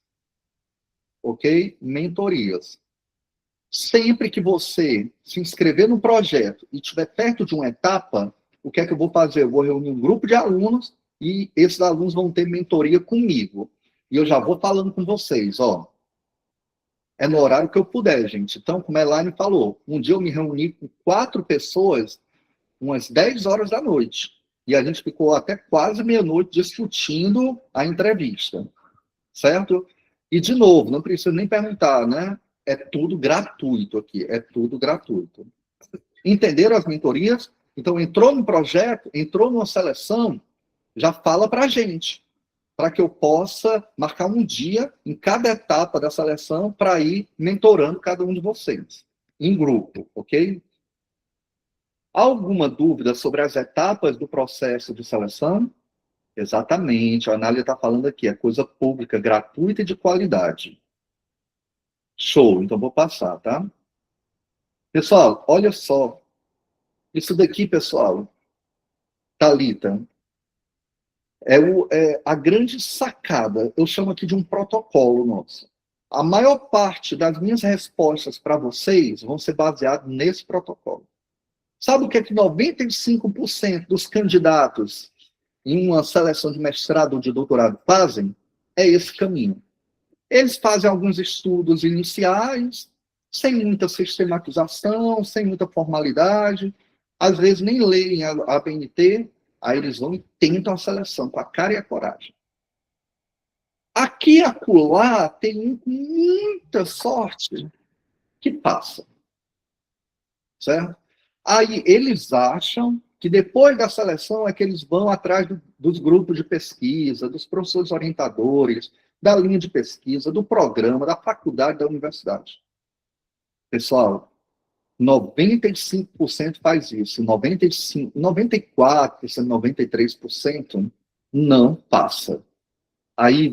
Speaker 1: Ok? Mentorias. Sempre que você se inscrever no projeto e estiver perto de uma etapa, o que é que eu vou fazer? Eu vou reunir um grupo de alunos e esses alunos vão ter mentoria comigo. E eu já vou falando com vocês, ó. É no horário que eu puder, gente. Então, como a Elaine falou, um dia eu me reuni com 4 pessoas, umas 10 horas da noite. E a gente ficou até quase meia-noite discutindo a entrevista. Certo? E, de novo, não precisa nem perguntar, né? É tudo gratuito aqui. É tudo gratuito. Entenderam as mentorias? Então, entrou no projeto, entrou numa seleção, já fala para a gente, para que eu possa marcar um dia em cada etapa da seleção para ir mentorando cada um de vocês, em grupo, ok? Alguma dúvida sobre as etapas do processo de seleção? Exatamente, a Anália está falando aqui, é coisa pública, gratuita e de qualidade. Show, então vou passar, tá? Pessoal, olha só. Isso daqui, pessoal, Thalita, é a grande sacada. Eu chamo aqui de um protocolo nosso. A maior parte das minhas respostas para vocês vão ser baseadas nesse protocolo. Sabe o que é que 95% dos candidatos em uma seleção de mestrado ou de doutorado fazem? É esse caminho. Eles fazem alguns estudos iniciais, sem muita sistematização, sem muita formalidade, às vezes nem leem a ABNT, aí eles vão e tentam a seleção com a cara e a coragem. Aqui e acolá tem um com muita sorte que passa. Certo? Aí eles acham que depois da seleção é que eles vão atrás dos grupos de pesquisa, dos professores orientadores, da linha de pesquisa, do programa, da faculdade, da universidade. Pessoal, 95% faz isso, 94%, 93% não passa. Aí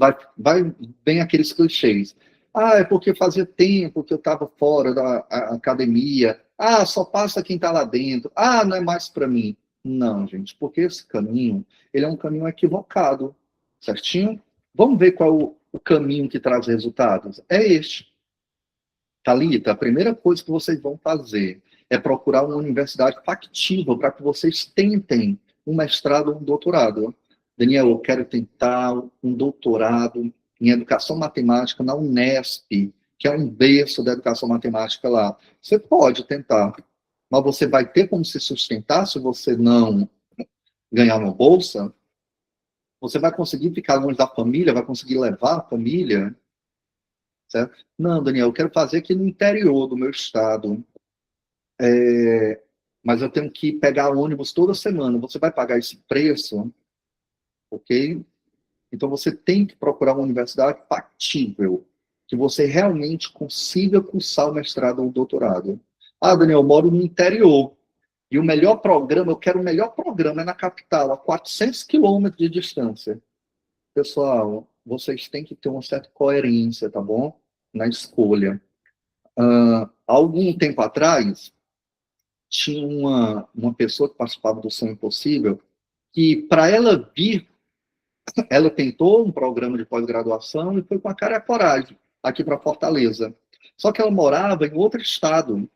Speaker 1: vem aqueles clichês. Ah, é porque fazia tempo que eu estava fora da academia. Ah, só passa quem está lá dentro. Ah, não é mais para mim. Não, gente, porque esse caminho, ele é um caminho equivocado, certinho? Vamos ver qual é o caminho que traz resultados. É este. Thalita, a primeira coisa que vocês vão fazer é procurar uma universidade factível para que vocês tentem um mestrado ou um doutorado. Daniel, eu quero tentar um doutorado em educação matemática na Unesp, que é um berço da educação matemática lá. Você pode tentar, mas você vai ter como se sustentar se você não ganhar uma bolsa? Você vai conseguir ficar longe da família? Vai conseguir levar a família? Certo? Não, Daniel, eu quero fazer aqui no interior do meu estado. Mas eu tenho que pegar ônibus toda semana. Você vai pagar esse preço? Ok? Então você tem que procurar uma universidade factível, que você realmente consiga cursar o mestrado ou o doutorado. Ah, Daniel, eu moro no interior. E o melhor programa, eu quero o melhor programa é na capital, a 400 quilômetros de distância. Pessoal, vocês têm que ter uma certa coerência, tá bom? Na escolha. Algum tempo atrás, tinha uma pessoa que participava do Sonho Impossível, que para ela vir, ela tentou um programa de pós-graduação e foi com a cara e a coragem aqui para Fortaleza. Só que ela morava em outro estado.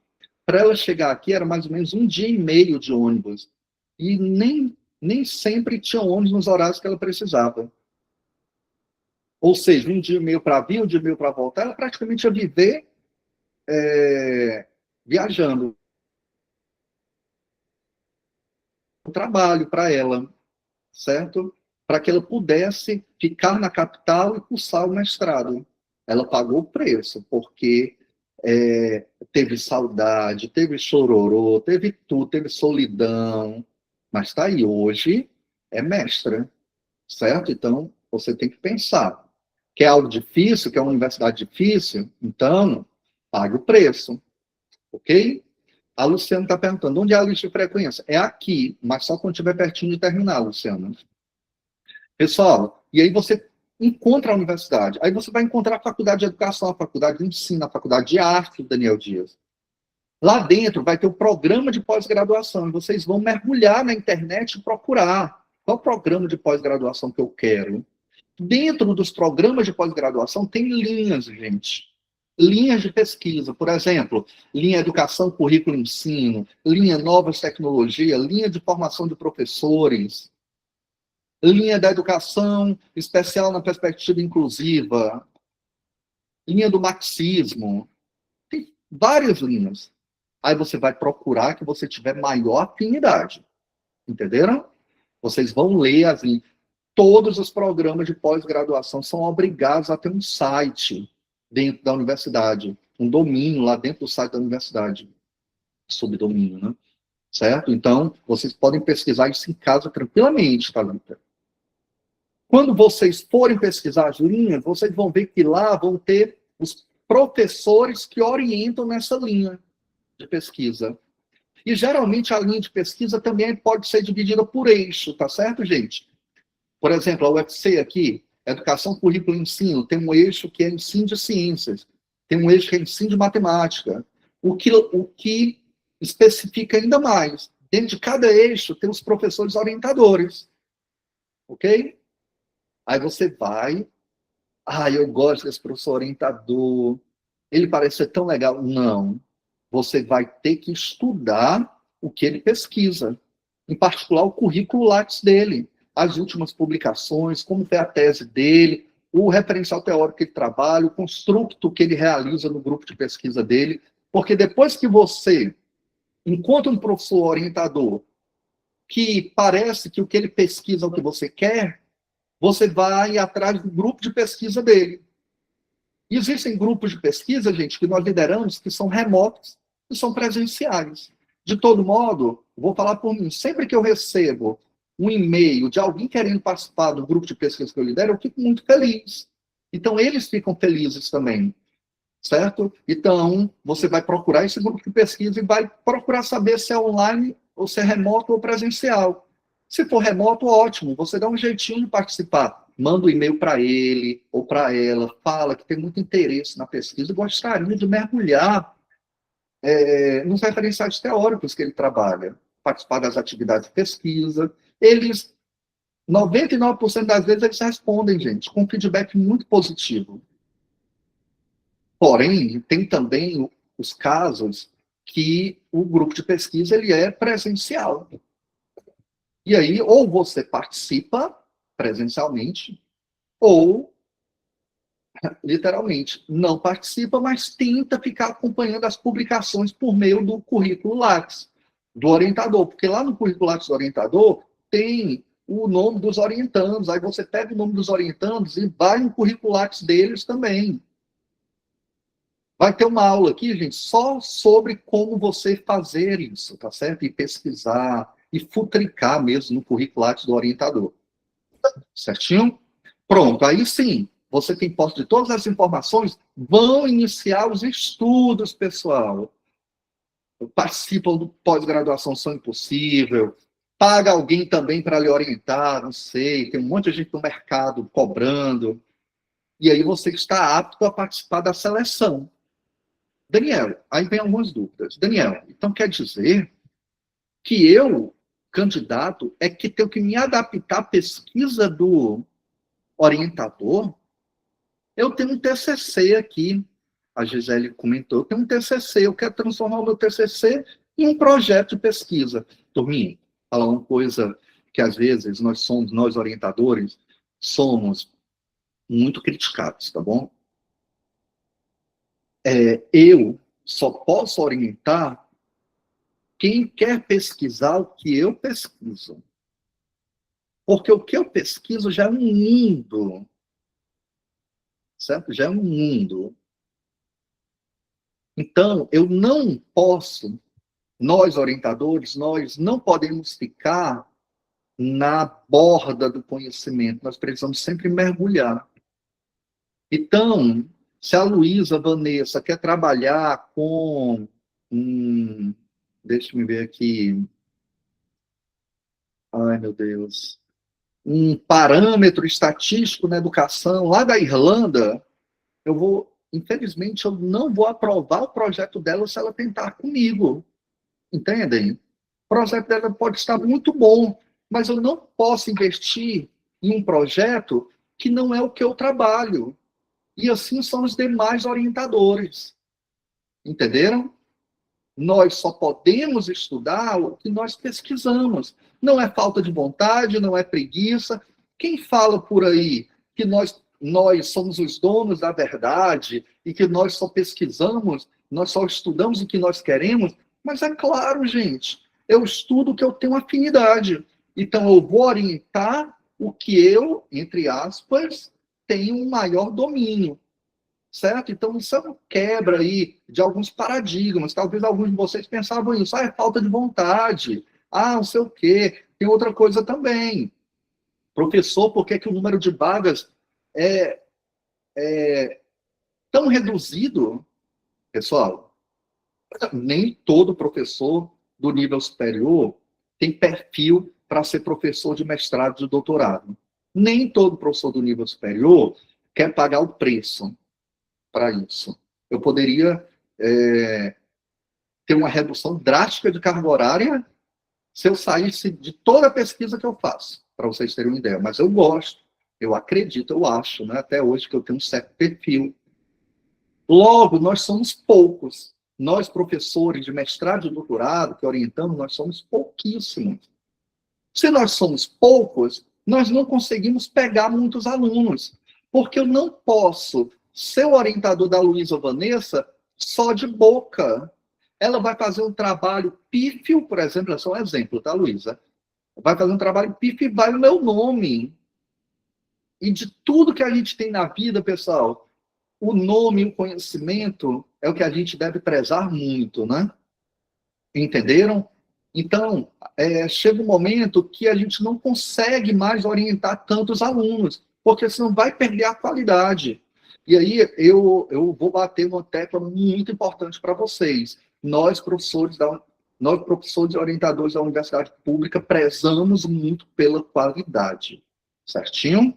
Speaker 1: Para ela chegar aqui era mais ou menos 1 dia e meio de ônibus. E nem sempre tinha ônibus nos horários que ela precisava. Ou seja, um dia e meio para vir, um dia e meio para voltar, ela praticamente ia viver viajando. O trabalho para ela, certo? Para que ela pudesse ficar na capital e cursar o mestrado. Ela pagou o preço, porque teve saudade, teve chororô, teve tudo, teve solidão, mas está aí hoje, é mestra, certo? Então, você tem que pensar. Quer algo difícil, quer uma universidade difícil? Então, pague o preço, ok? A Luciana está perguntando, onde é a lista de frequência? É aqui, mas só quando estiver pertinho de terminar, Luciana. Pessoal, e aí você encontra a universidade. Aí você vai encontrar a faculdade de educação, a faculdade de ensino, a faculdade de arte, Daniel Dias. Lá dentro vai ter o programa de pós-graduação. E vocês vão mergulhar na internet e procurar qual o programa de pós-graduação que eu quero. Dentro dos programas de pós-graduação tem linhas, gente. Linhas de pesquisa, por exemplo, linha educação, currículo e ensino, linha novas tecnologias, linha de formação de professores, linha da educação especial na perspectiva inclusiva, linha do marxismo, tem várias linhas. Aí você vai procurar que você tiver maior afinidade, entenderam? Vocês vão ler as linhas. Todos os programas de pós-graduação são obrigados a ter um site dentro da universidade, um domínio lá dentro do site da universidade, subdomínio, né? Certo? Então, vocês podem pesquisar isso em casa tranquilamente, Thalita. Quando vocês forem pesquisar as linhas, vocês vão ver que lá vão ter os professores que orientam nessa linha de pesquisa. E, geralmente, a linha de pesquisa também pode ser dividida por eixo, tá certo, gente? Por exemplo, a UFC aqui, Educação, Currículo e Ensino, tem um eixo que é ensino de ciências, tem um eixo que é ensino de matemática, o que especifica ainda mais. Dentro de cada eixo tem os professores orientadores, ok? Aí você vai, eu gosto desse professor orientador, ele parece ser tão legal. Não, você vai ter que estudar o que ele pesquisa, em particular o currículo Lattes dele, as últimas publicações, como foi a tese dele, o referencial teórico que ele trabalha, o construto que ele realiza no grupo de pesquisa dele, porque depois que você encontra um professor orientador que parece que o que ele pesquisa é o que você quer, você vai atrás do grupo de pesquisa dele. E existem grupos de pesquisa, gente, que nós lideramos, que são remotos e são presenciais. De todo modo, vou falar por mim, sempre que eu recebo um e-mail de alguém querendo participar do grupo de pesquisa que eu lidero, eu fico muito feliz. Então, eles ficam felizes também, certo? Então, você vai procurar esse grupo de pesquisa e vai procurar saber se é online, ou se é remoto ou presencial. Se for remoto, ótimo, você dá um jeitinho de participar. Manda um e-mail para ele ou para ela, fala que tem muito interesse na pesquisa e gostaria de mergulhar nos referenciais teóricos que ele trabalha, participar das atividades de pesquisa. Eles, 99% das vezes, eles respondem, gente, com feedback muito positivo. Porém, tem também os casos que o grupo de pesquisa ele é presencial. E aí, ou você participa presencialmente, ou, literalmente, não participa, mas tenta ficar acompanhando as publicações por meio do currículo Lattes, do orientador. Porque lá no currículo Lattes do orientador, tem o nome dos orientandos, aí você pega o nome dos orientandos e vai no currículo Lattes deles também. Vai ter uma aula aqui, gente, só sobre como você fazer isso, tá certo? E pesquisar, e futricar mesmo no currículo Lattes do orientador. Certinho? Pronto, aí sim, você tem posse de todas as informações, vão iniciar os estudos, pessoal. Participam do pós-graduação Sonho Impossível, paga alguém também para lhe orientar, não sei, tem um monte de gente no mercado cobrando, e aí você está apto a participar da seleção. Daniel, aí vem algumas dúvidas. Daniel, então quer dizer que eu, candidato, é que tenho que me adaptar à pesquisa do orientador? Eu tenho um TCC aqui, a Gisele comentou, eu tenho um TCC, eu quero transformar o meu TCC em um projeto de pesquisa. Turminha, falar uma coisa que às vezes nós orientadores, somos muito criticados, tá bom? Eu só posso orientar quem quer pesquisar o que eu pesquiso. Porque o que eu pesquiso já é um mundo, certo? Já é um mundo. Então, eu não posso, nós orientadores, nós não podemos ficar na borda do conhecimento, nós precisamos sempre mergulhar. Então, se a Luísa Vanessa quer trabalhar com, deixa eu ver aqui, ai meu Deus, um parâmetro estatístico na educação lá da Irlanda, infelizmente, eu não vou aprovar o projeto dela se ela tentar comigo. Entendem? O projeto dela pode estar muito bom, mas eu não posso investir em um projeto que não é o que eu trabalho. E assim são os demais orientadores. Entenderam? Nós só podemos estudar o que nós pesquisamos. Não é falta de vontade, não é preguiça. Quem fala por aí que nós somos os donos da verdade e que nós só pesquisamos, nós só estudamos o que nós queremos, mas é claro, gente, eu estudo o que eu tenho afinidade. Então, eu vou orientar o que eu, entre aspas, tenho um maior domínio. Certo? Então, isso é uma quebra aí de alguns paradigmas. Talvez alguns de vocês pensavam isso. É falta de vontade. Não sei o quê. Tem outra coisa também. Professor, por que o número de vagas é tão reduzido? Pessoal, nem todo professor do nível superior tem perfil para ser professor de mestrado e de doutorado. Nem todo professor do nível superior quer pagar o preço para isso. Eu poderia ter uma redução drástica de carga horária se eu saísse de toda a pesquisa que eu faço, para vocês terem uma ideia. Mas eu gosto, eu acredito, eu acho, né, até hoje, que eu tenho um certo perfil. Logo, nós somos poucos. Nós, professores de mestrado e doutorado, que orientamos, nós somos pouquíssimos. Se nós somos poucos, nós não conseguimos pegar muitos alunos, porque eu não posso ser o orientador da Luísa Vanessa só de boca. Ela vai fazer um trabalho pífio, por exemplo, é só um exemplo, tá, Luísa? Vai fazer um trabalho pífio e vai o meu nome. E de tudo que a gente tem na vida, pessoal, o nome e o conhecimento é o que a gente deve prezar muito, né? Entenderam? Então, chega um momento que a gente não consegue mais orientar tantos alunos, porque senão vai perder a qualidade. E aí eu vou bater uma tecla muito importante para vocês. Nós, professores e orientadores da universidade pública, prezamos muito pela qualidade. Certinho?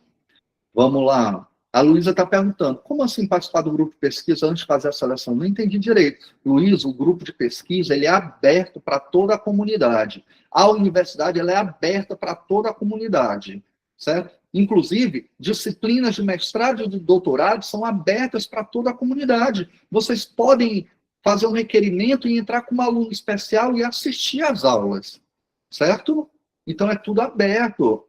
Speaker 1: Vamos lá. A Luísa está perguntando, como assim participar do grupo de pesquisa antes de fazer a seleção? Não entendi direito. Luísa, o grupo de pesquisa ele é aberto para toda a comunidade. A universidade ela é aberta para toda a comunidade. Certo? Inclusive, disciplinas de mestrado e de doutorado são abertas para toda a comunidade. Vocês podem fazer um requerimento e entrar como aluno especial e assistir às aulas. Certo? Então, é tudo aberto.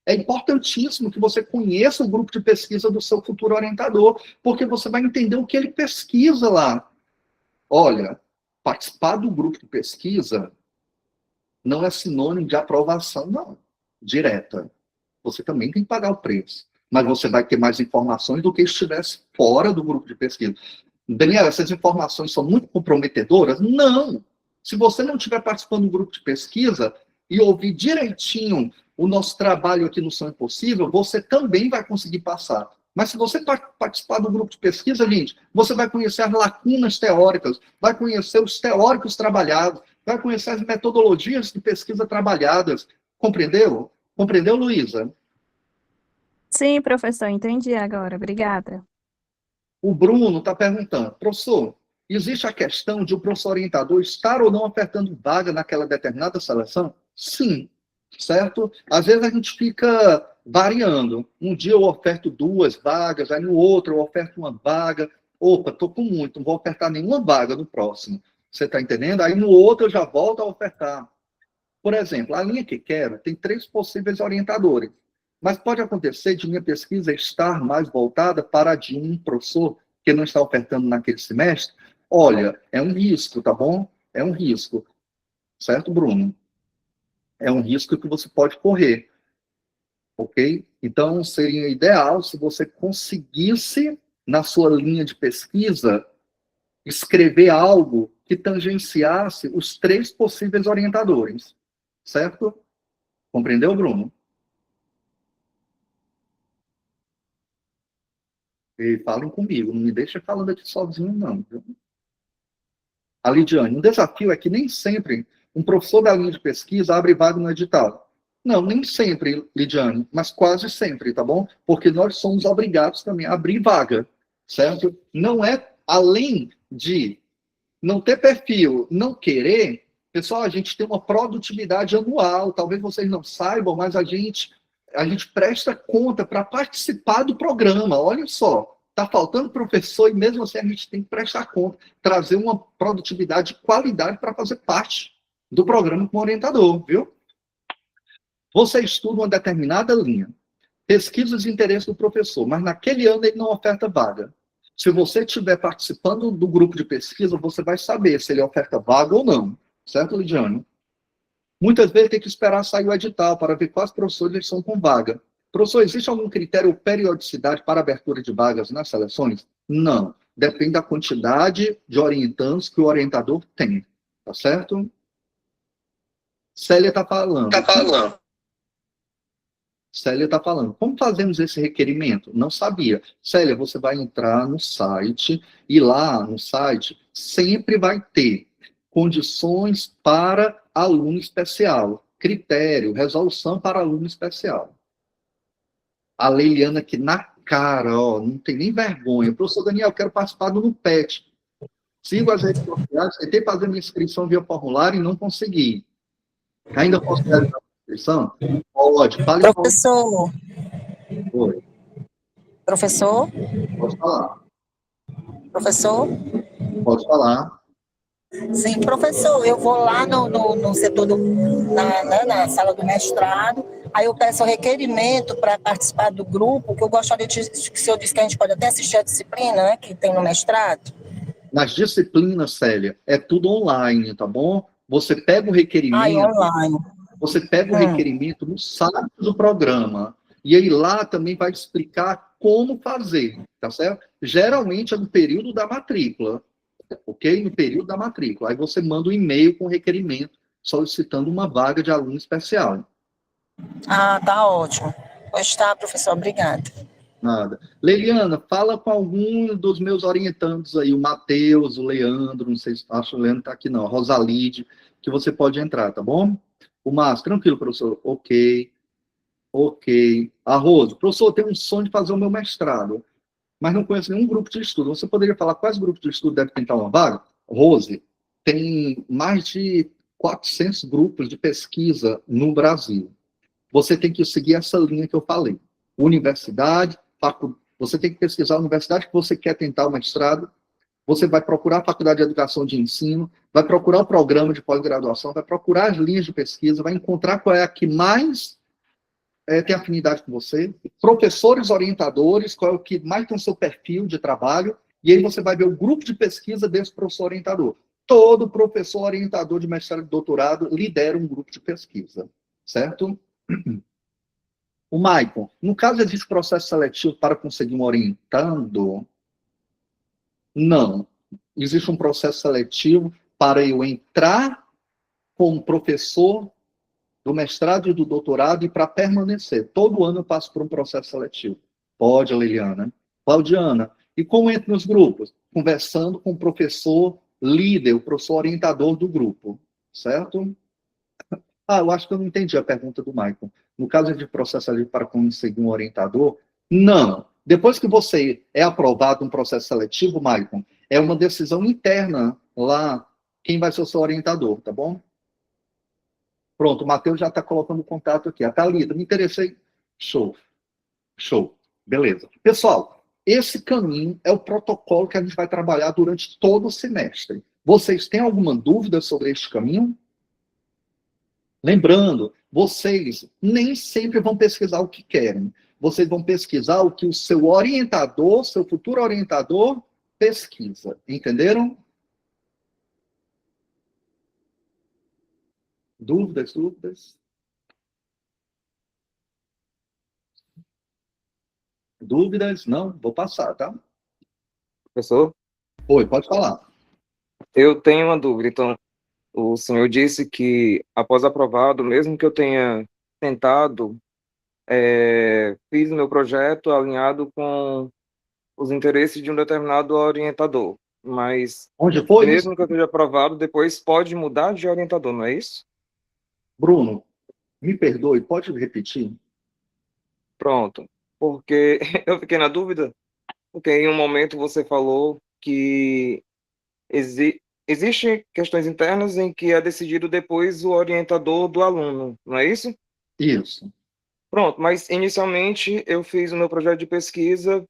Speaker 1: É importantíssimo que você conheça o grupo de pesquisa do seu futuro orientador, porque você vai entender o que ele pesquisa lá. Olha, participar do grupo de pesquisa não é sinônimo de aprovação, não, direta. Você também tem que pagar o preço. Mas você vai ter mais informações do que se estivesse fora do grupo de pesquisa. Daniela, essas informações são muito comprometedoras? Não. Se você não estiver participando do grupo de pesquisa e ouvir direitinho o nosso trabalho aqui no Sonho Impossível, você também vai conseguir passar. Mas se você participar do grupo de pesquisa, gente, você vai conhecer as lacunas teóricas, vai conhecer os teóricos trabalhados, vai conhecer as metodologias de pesquisa trabalhadas. Compreendeu? Compreendeu, Luísa?
Speaker 4: Sim, professor, entendi agora. Obrigada.
Speaker 1: O Bruno está perguntando, professor, existe a questão de o professor orientador estar ou não ofertando vaga naquela determinada seleção? Sim. Certo? Às vezes a gente fica variando. Um dia eu oferto 2 vagas, aí no outro eu oferto 1 vaga. Opa, estou com muito, não vou ofertar nenhuma vaga no próximo. Você está entendendo? Aí no outro eu já volto a ofertar. Por exemplo, a linha que quero tem 3 possíveis orientadores. Mas pode acontecer de minha pesquisa estar mais voltada para a de um professor que não está ofertando naquele semestre. Olha, é um risco, tá bom? É um risco. Certo, Bruno? É um risco que você pode correr. Ok? Então, seria ideal se você conseguisse, na sua linha de pesquisa, escrever algo que tangenciasse os 3 possíveis orientadores. Certo? Compreendeu, Bruno? E falem comigo, não me deixa falando aqui sozinho, não. Viu? A Lidiane, um desafio é que nem sempre um professor da linha de pesquisa abre vaga no edital. Não, nem sempre, Lidiane, mas quase sempre, tá bom? Porque nós somos obrigados também a abrir vaga, certo? Não é, além de não ter perfil, não querer, pessoal, a gente tem uma produtividade anual, talvez vocês não saibam, mas a gente presta conta para participar do programa, olha só. Está faltando professor e mesmo assim a gente tem que prestar conta, trazer uma produtividade de qualidade para fazer parte do programa como orientador, viu? Você estuda uma determinada linha, pesquisa os interesses do professor, mas naquele ano ele não oferta vaga. Se você estiver participando do grupo de pesquisa, você vai saber se ele oferta vaga ou não. Certo, Lidiane? Muitas vezes tem que esperar sair o edital para ver quais professores eles são com vaga. Professor, existe algum critério ou periodicidade para abertura de vagas nas seleções? Não. Depende da quantidade de orientandos que o orientador tem. Tá certo? Célia está falando. Célia está falando. Como fazemos esse requerimento? Não sabia. Célia, você vai entrar no site e lá no site sempre vai ter condições para aluno especial, critério, resolução para aluno especial. A Leiliana aqui na cara, ó, não tem nem vergonha. Professor Daniel, eu quero participar do NUPET. Sigo as redes sociais, tentei fazer minha inscrição via formulário e não consegui. Ainda posso realizar a inscrição? Pode. Fale.
Speaker 5: Professor.
Speaker 1: Oi.
Speaker 5: Professor?
Speaker 1: Pode falar.
Speaker 5: Professor?
Speaker 1: Pode falar.
Speaker 5: Sim, professor, eu vou lá no setor, na sala do mestrado, aí eu peço o requerimento para participar do grupo, que eu gostaria de, que o senhor disse que a gente pode até assistir a disciplina, né, que tem no mestrado.
Speaker 1: Nas disciplinas, Célia, é tudo online, tá bom? Você pega o requerimento...
Speaker 5: online.
Speaker 1: Você pega o requerimento no site do programa, e aí lá também vai explicar como fazer, tá certo? Geralmente é no período da matrícula, ok? No período da matrícula. Aí você manda um e-mail com requerimento solicitando uma vaga de aluno especial.
Speaker 5: Ah, tá ótimo. Pois tá, professor, obrigada.
Speaker 1: Nada. Leiliana, fala com algum dos meus orientandos aí, o Matheus, o Leandro, não sei se acho que o Leandro está aqui não, a Rosalide, que você pode entrar, tá bom? O Márcio, tranquilo, professor. Ok. A Rose, professor, eu tenho um sonho de fazer o meu mestrado, mas não conheço nenhum grupo de estudo. Você poderia falar quais grupos de estudo devem tentar uma vaga? Rose, tem mais de 400 grupos de pesquisa no Brasil. Você tem que seguir essa linha que eu falei. Universidade, você tem que pesquisar a universidade que você quer tentar o mestrado, você vai procurar a faculdade de educação de ensino, vai procurar o programa de pós-graduação, vai procurar as linhas de pesquisa, vai encontrar qual é a que mais tem afinidade com você, professores orientadores, qual é o que mais tem o seu perfil de trabalho, e aí você vai ver o grupo de pesquisa desse professor orientador. Todo professor orientador de mestrado e doutorado lidera um grupo de pesquisa, certo? O Maicon, no caso existe processo seletivo para conseguir um orientando? Não. Existe um processo seletivo para eu entrar como professor do mestrado e do doutorado e para permanecer. Todo ano eu passo por um processo seletivo. Pode, Liliana. Claudiana, e como entra nos grupos? Conversando com o professor líder, o professor orientador do grupo, certo? Ah, eu acho que eu não entendi a pergunta do Maicon. No caso de processo seletivo para conseguir um orientador, não. Depois que você é aprovado um processo seletivo, Maicon, é uma decisão interna lá, quem vai ser o seu orientador, tá bom? Pronto, o Matheus já está colocando o contato aqui. A Thalita, me interessei. Show. Beleza. Pessoal, esse caminho é o protocolo que a gente vai trabalhar durante todo o semestre. Vocês têm alguma dúvida sobre este caminho? Lembrando, vocês nem sempre vão pesquisar o que querem. Vocês vão pesquisar o que o seu orientador, seu futuro orientador, pesquisa. Entenderam? Dúvidas, dúvidas? Dúvidas? Não? Vou passar, tá?
Speaker 6: Professor,
Speaker 1: Oi, pode falar.
Speaker 6: eu tenho uma dúvida. Então, o senhor disse que, após aprovado, mesmo que eu tenha tentado, fiz o meu projeto alinhado com os interesses de um determinado orientador, mas
Speaker 1: Onde foi isso?
Speaker 6: mesmo que eu esteja aprovado, depois pode mudar de orientador, não é isso?
Speaker 1: Bruno, me perdoe, pode repetir?
Speaker 6: Pronto. Porque eu fiquei na dúvida, porque em um momento você falou que existem questões internas em que é decidido depois o orientador do aluno, não é isso?
Speaker 1: Isso.
Speaker 6: Pronto, mas inicialmente eu fiz o meu projeto de pesquisa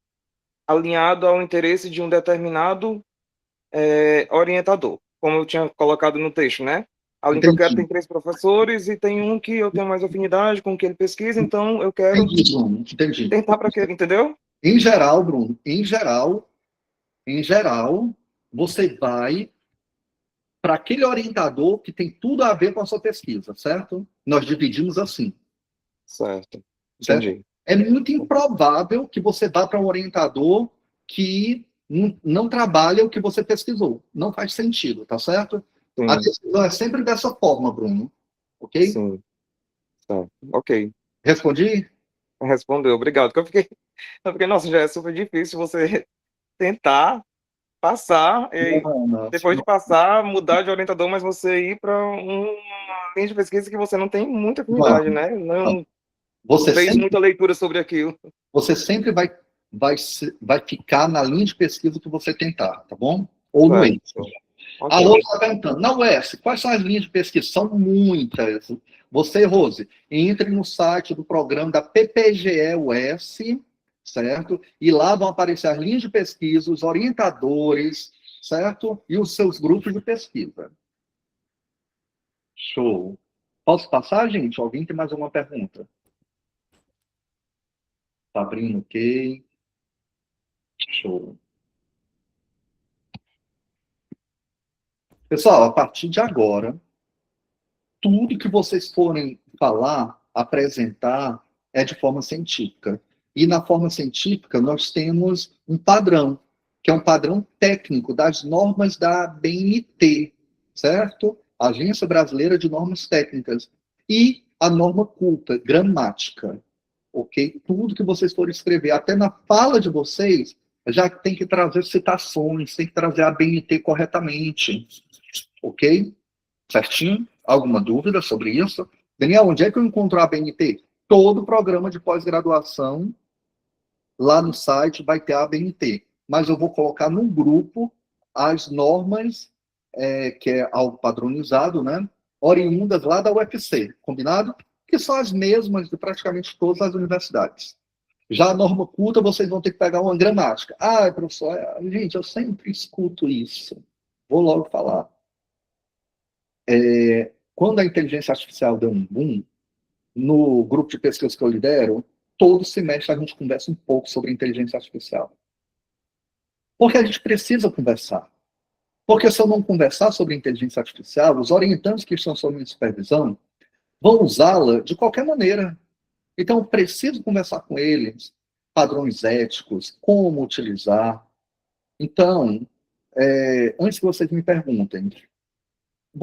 Speaker 6: alinhado ao interesse de um determinado orientador, como eu tinha colocado no texto, né? A linha que eu quero tem 3 professores e tem um que eu tenho mais afinidade com o que ele pesquisa, então eu quero
Speaker 1: Entendi, Bruno, entendi.
Speaker 6: tentar para aquele, entendeu?
Speaker 1: Em geral, Bruno, em geral, você vai para aquele orientador que tem tudo a ver com a sua pesquisa, certo? Nós dividimos assim,
Speaker 6: Certo,
Speaker 1: certo?
Speaker 6: entendi.
Speaker 1: É muito improvável que você vá para um orientador que não trabalha o que você pesquisou. Não faz sentido, tá certo? A
Speaker 6: Sim,
Speaker 1: decisão é sempre dessa forma, Bruno. Ok?
Speaker 6: sim, certo. Ok,
Speaker 1: Respondi?
Speaker 6: respondeu, obrigado. Porque eu fiquei, nossa, já é super difícil você tentar passar, e
Speaker 1: Não, não.
Speaker 6: depois de passar, mudar de orientador, mas você ir para uma linha de pesquisa que você não tem muita afinidade,
Speaker 1: Não,
Speaker 6: né?
Speaker 1: não.
Speaker 6: Não
Speaker 1: Você
Speaker 6: fez
Speaker 1: sempre,
Speaker 6: muita leitura sobre aquilo.
Speaker 1: você sempre vai ficar na linha de pesquisa que você tentar, tá bom? Ou no eixo.
Speaker 6: Certo.
Speaker 1: A
Speaker 6: Ok.
Speaker 1: Rose está perguntando, na UES, quais são as linhas de pesquisa? São muitas. Você, Rose, entre no site do programa da PPGE-UES, certo? E lá vão aparecer as linhas de pesquisa, os orientadores, certo? E os seus grupos de pesquisa. Show. Posso passar, gente? Alguém tem mais alguma pergunta? Tá abrindo, ok. Show. Pessoal, a partir de agora, tudo que vocês forem falar, apresentar, é de forma científica. E na forma científica, nós temos um padrão, que é um padrão técnico das normas da BNT, certo? Agência Brasileira de Normas Técnicas. E a norma culta, gramática. Ok? Tudo que vocês forem escrever, até na fala de vocês, já tem que trazer citações, tem que trazer a BNT corretamente. Ok? Certinho? Alguma dúvida sobre isso? Daniel, onde é que eu encontro a ABNT? Todo programa de pós-graduação, lá no site, vai ter a ABNT. Mas eu vou colocar no grupo as normas, que é algo padronizado, né? Oriundas lá da UFC, combinado? Que são as mesmas de praticamente todas as universidades. Já a norma culta, vocês vão ter que pegar uma gramática. Ah, professor, gente, eu sempre escuto isso. Vou logo falar. Quando a inteligência artificial deu um boom, no grupo de pesquisa que eu lidero, todo semestre a gente conversa um pouco sobre inteligência artificial. Porque a gente precisa conversar. Porque se eu não conversar sobre inteligência artificial, os orientantes que estão sob minha supervisão vão usá-la de qualquer maneira. Então, eu preciso conversar com eles, padrões éticos, como utilizar. Então, antes que vocês me perguntem,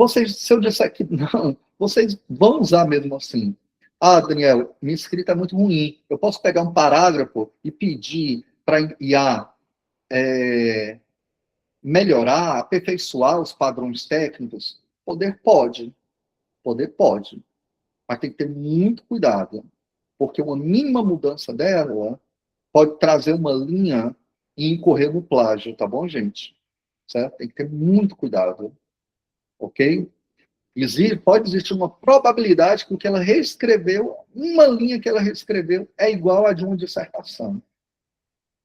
Speaker 1: se eu disser que não, vocês vão usar mesmo assim. Ah, Daniel, minha escrita é muito ruim. Eu posso pegar um parágrafo e pedir para IA melhorar, aperfeiçoar os padrões técnicos? Poder pode. Poder pode. Mas tem que ter muito cuidado. Porque uma mínima mudança dela pode trazer uma linha e incorrer no plágio, tá bom, gente? Certo? Tem que ter muito cuidado. Ok? Pode existir uma probabilidade que o que ela reescreveu, uma linha que ela reescreveu, é igual a de uma dissertação.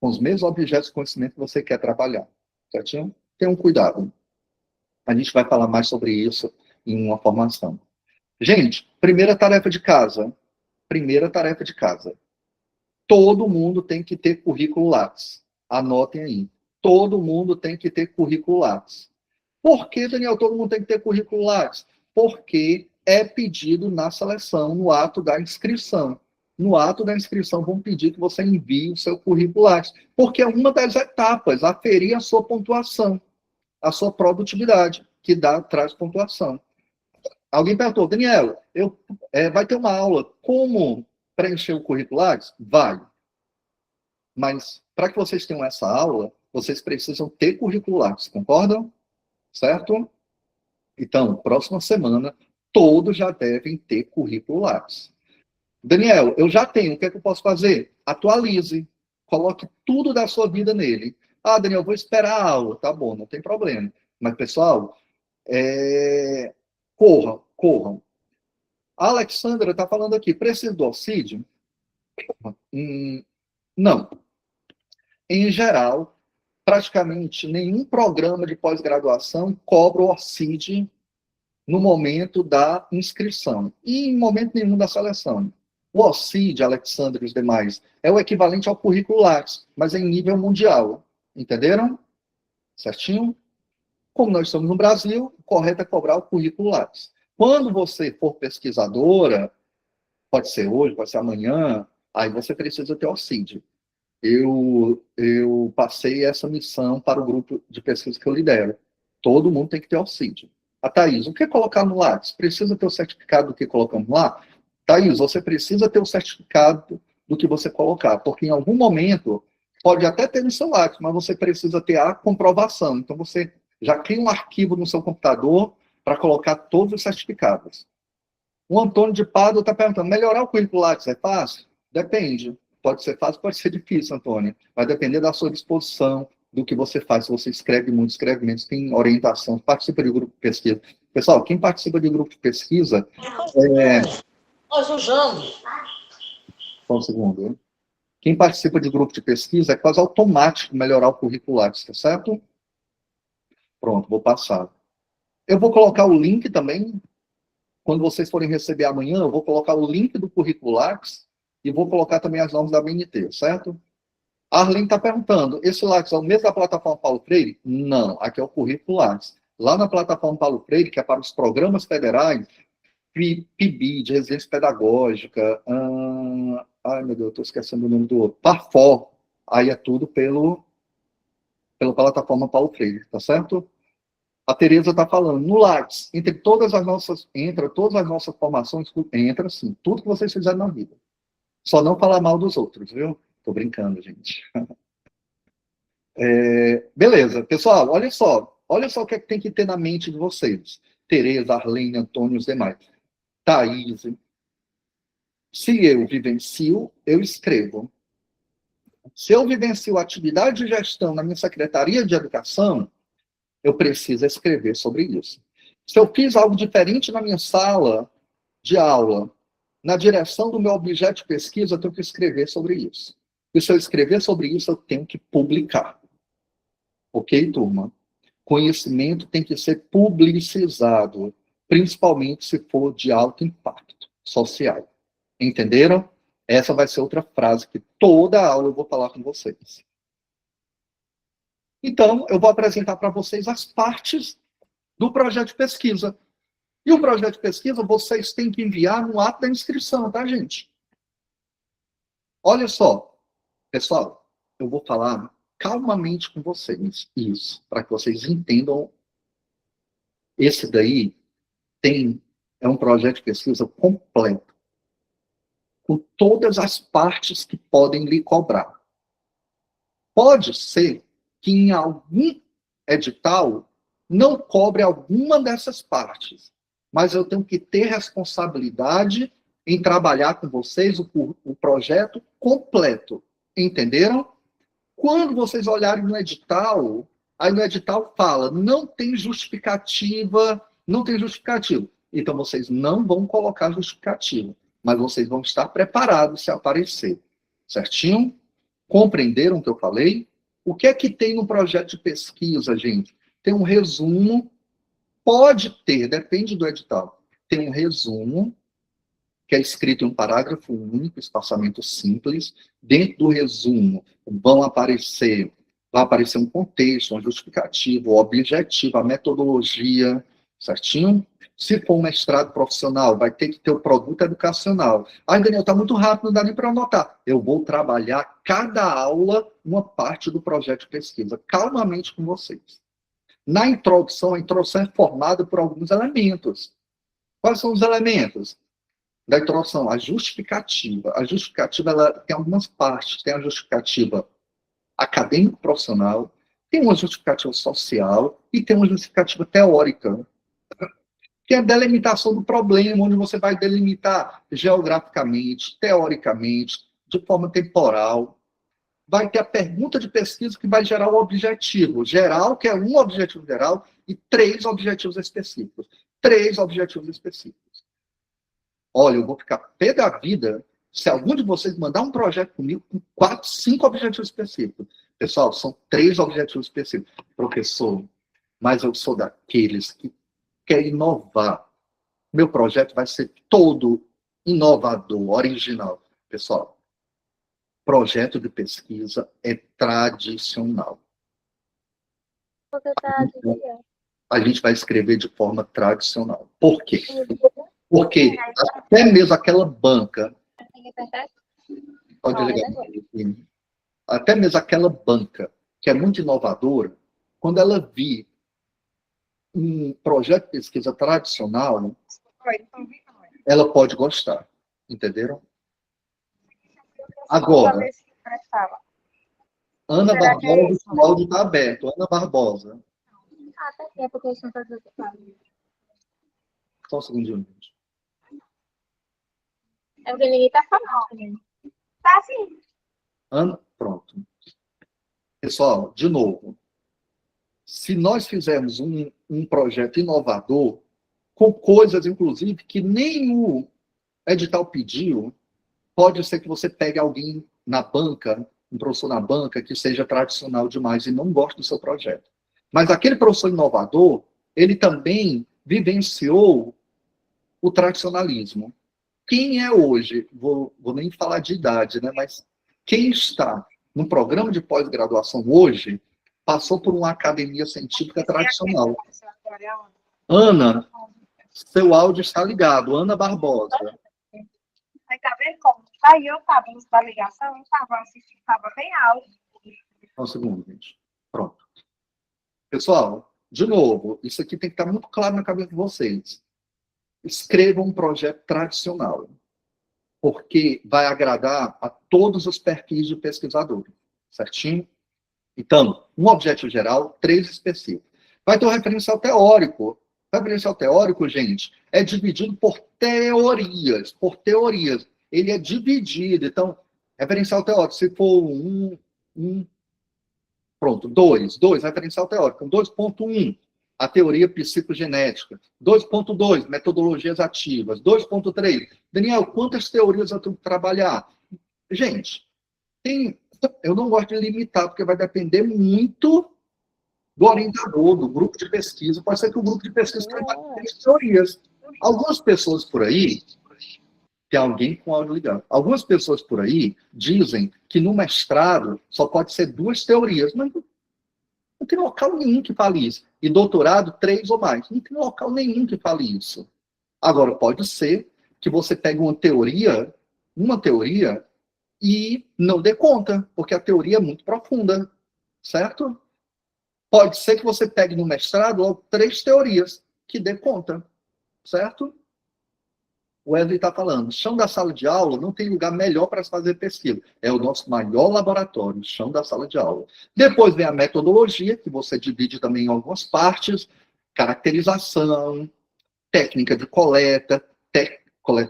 Speaker 1: Com os mesmos objetos de conhecimento que você quer trabalhar. Certinho? Tenham cuidado. A gente vai falar mais sobre isso em uma formação. Gente, primeira tarefa de casa. Primeira tarefa de casa. Todo mundo tem que ter currículo Lattes. Anotem aí. Todo mundo tem que ter currículo Lattes. Por que, Daniel, todo mundo tem que ter currículo Lattes? Porque é pedido na seleção, no ato da inscrição. No ato da inscrição, vão pedir que você envie o seu currículo Lattes. Porque é uma das etapas, aferir a sua pontuação, a sua produtividade, que traz pontuação. Alguém perguntou, Daniel, vai ter uma aula, como preencher o currículo Lattes? Vai. Mas, para que vocês tenham essa aula, vocês precisam ter currículo Lattes, concordam? Certo? Então, próxima semana, todos já devem ter currículo Lattes. Daniel, eu já tenho, o que é que eu posso fazer? Atualize. Coloque tudo da sua vida nele. Ah, Daniel, vou esperar a aula. Tá bom, não tem problema. Mas, pessoal, corram. A Alexandra está falando aqui, precisa do auxílio? Não. Em geral, praticamente nenhum programa de pós-graduação cobra o auxílio no momento da inscrição e em momento nenhum da seleção. O auxílio, Alexandre e os demais, é o equivalente ao currículo Lattes, mas em nível mundial. Entenderam? Certinho? Como nós estamos no Brasil, o correto é cobrar o currículo Lattes. Quando você for pesquisadora, pode ser hoje, pode ser amanhã, aí você precisa ter auxílio. Eu passei essa missão para o grupo de pesquisa que eu lidero. Todo mundo tem que ter auxílio. A Thaís, o que colocar no Lattes? Precisa ter o certificado do que colocamos lá? Thaís, você precisa ter o certificado do que você colocar, porque em algum momento, pode até ter no seu Lattes, mas você precisa ter a comprovação. Então, você já cria um arquivo no seu computador para colocar todos os certificados. O Antônio de Pádua está perguntando, melhorar o currículo Lattes é fácil? Depende. Pode ser fácil, pode ser difícil, Antônio. Vai depender da sua disposição, do que você faz. Se você escreve muito, escreve menos, tem orientação, participa de grupo de pesquisa. Pessoal, quem participa de grupo de pesquisa...
Speaker 5: Nós usamos.
Speaker 1: Só um segundo. Hein? Quem participa de grupo de pesquisa é quase automático melhorar o currículo Lattes, tá certo? Pronto, vou passar. Eu vou colocar o link também. Quando vocês forem receber amanhã, eu vou colocar o link do currículo Lattes e vou colocar também as normas da BNT, certo? A Arlene está perguntando, esse Lattes é o mesmo da plataforma Paulo Freire? Não, aqui é o currículo Lattes. Lá na plataforma Paulo Freire, que é para os programas federais, PIB, de residência pedagógica, ai meu Deus, estou esquecendo o nome do outro, PARFOR, aí é tudo pela plataforma Paulo Freire, tá certo? A Tereza está falando, no Lattes, entra todas as nossas formações, entra sim, tudo que vocês fizerem na vida. Só não falar mal dos outros, viu? Tô brincando, gente. Beleza, pessoal, olha só o que é que tem que ter na mente de vocês. Tereza, Arlene, Antônio e os demais. Thaís, se eu vivencio, eu escrevo. Se eu vivencio a atividade de gestão na minha secretaria de educação, eu preciso escrever sobre isso. Se eu fiz algo diferente na minha sala de aula, na direção do meu objeto de pesquisa, eu tenho que escrever sobre isso. E se eu escrever sobre isso, eu tenho que publicar. Ok, turma? Conhecimento tem que ser publicizado, principalmente se for de alto impacto social. Entenderam? Essa vai ser outra frase que toda aula eu vou falar com vocês. Então, eu vou apresentar para vocês as partes do projeto de pesquisa. E o projeto de pesquisa vocês têm que enviar no ato da inscrição, tá, gente? Olha só, pessoal, eu vou falar calmamente com vocês isso, para que vocês entendam. Esse daí é um projeto de pesquisa completo, com todas as partes que podem lhe cobrar. Pode ser que em algum edital não cobre alguma dessas partes, mas eu tenho que ter responsabilidade em trabalhar com vocês o projeto completo. Entenderam? Quando vocês olharem no edital, aí no edital fala, não tem justificativa. Então, vocês não vão colocar justificativa, mas vocês vão estar preparados se aparecer. Certinho? Compreenderam o que eu falei? O que é que tem no projeto de pesquisa, gente? Tem um resumo, pode ter, depende do edital, tem um resumo, que é escrito em um parágrafo único, espaçamento simples. Dentro do resumo vai aparecer um contexto, um justificativo, o objetivo, a metodologia, certinho? Se for um mestrado profissional, vai ter que ter o produto educacional. Ai, Daniel, está muito rápido, não dá nem para anotar. Eu vou trabalhar cada aula uma parte do projeto de pesquisa, calmamente com vocês. Na introdução, a introdução é formada por alguns elementos. Quais são os elementos da introdução? A justificativa. A justificativa ela tem algumas partes. Tem a justificativa acadêmico-profissional, tem uma justificativa social e tem uma justificativa teórica, que é a delimitação do problema, onde você vai delimitar geograficamente, teoricamente, de forma temporal. Vai ter a pergunta de pesquisa que vai gerar o objetivo geral, que é um objetivo geral, e 3 objetivos específicos. 3 objetivos específicos. Olha, eu vou ficar pé da vida se algum de vocês mandar um projeto comigo com 4, 5 objetivos específicos. Pessoal, são 3 objetivos específicos. Professor, mas eu sou daqueles que querem inovar. Meu projeto vai ser todo inovador, original. Pessoal, projeto de pesquisa é tradicional. A gente vai escrever de forma tradicional. Por quê? Porque até mesmo aquela banca... Pode ligar. Até mesmo aquela banca, que é muito inovadora, quando ela vir um projeto de pesquisa tradicional, ela pode gostar. Entenderam? Agora, Ana Barbosa, o áudio está aberto. Ana Barbosa. Só um segundinho, gente.
Speaker 7: É porque ninguém está falando. Tá sim.
Speaker 1: Ana, pronto. Pessoal, de novo, se nós fizermos um projeto inovador, com coisas, inclusive, que nem o edital pediu, pode ser que você pegue alguém na banca, um professor na banca, que seja tradicional demais e não goste do seu projeto. Mas aquele professor inovador, ele também vivenciou o tradicionalismo. Quem é hoje, vou nem falar de idade, né, mas quem está no programa de pós-graduação hoje, passou por uma academia científica tradicional. Ana, seu áudio está ligado. Ana Barbosa.
Speaker 7: Aí tá vendo como? Aí eu estava na ligação, eu estava assistindo, estava bem alto.
Speaker 1: Só um segundo, gente. Pronto. Pessoal, de novo, isso aqui tem que estar muito claro na cabeça de vocês. Escrevam um projeto tradicional, porque vai agradar a todos os perfis de pesquisador. Certinho? Então, um objetivo geral, 3 específicos. Vai ter um referencial teórico. O referencial teórico, gente, é dividido por teorias. Por teorias. Ele é dividido. Então, referencial teórico, se for pronto, 2, referencial teórico. 2.1, a teoria psicogenética. 2.2, metodologias ativas. 2.3, Daniel, quantas teorias eu tenho que trabalhar? Gente, eu não gosto de limitar, porque vai depender muito do orientador, do grupo de pesquisa. Pode ser que o grupo de pesquisa tenha 3 teorias. Algumas pessoas por aí, tem alguém com áudio ligado, algumas pessoas por aí dizem que no mestrado só pode ser 2 teorias, mas não tem local nenhum que fale isso. E doutorado, 3 ou mais. Não tem local nenhum que fale isso. Agora, pode ser que você pegue uma teoria, e não dê conta, porque a teoria é muito profunda, certo? Pode ser que você pegue no mestrado logo 3 teorias que dê conta, certo? O Wesley está falando, chão da sala de aula não tem lugar melhor para se fazer pesquisa. É o nosso maior laboratório, chão da sala de aula. Depois vem a metodologia, que você divide também em algumas partes, caracterização, técnica de coleta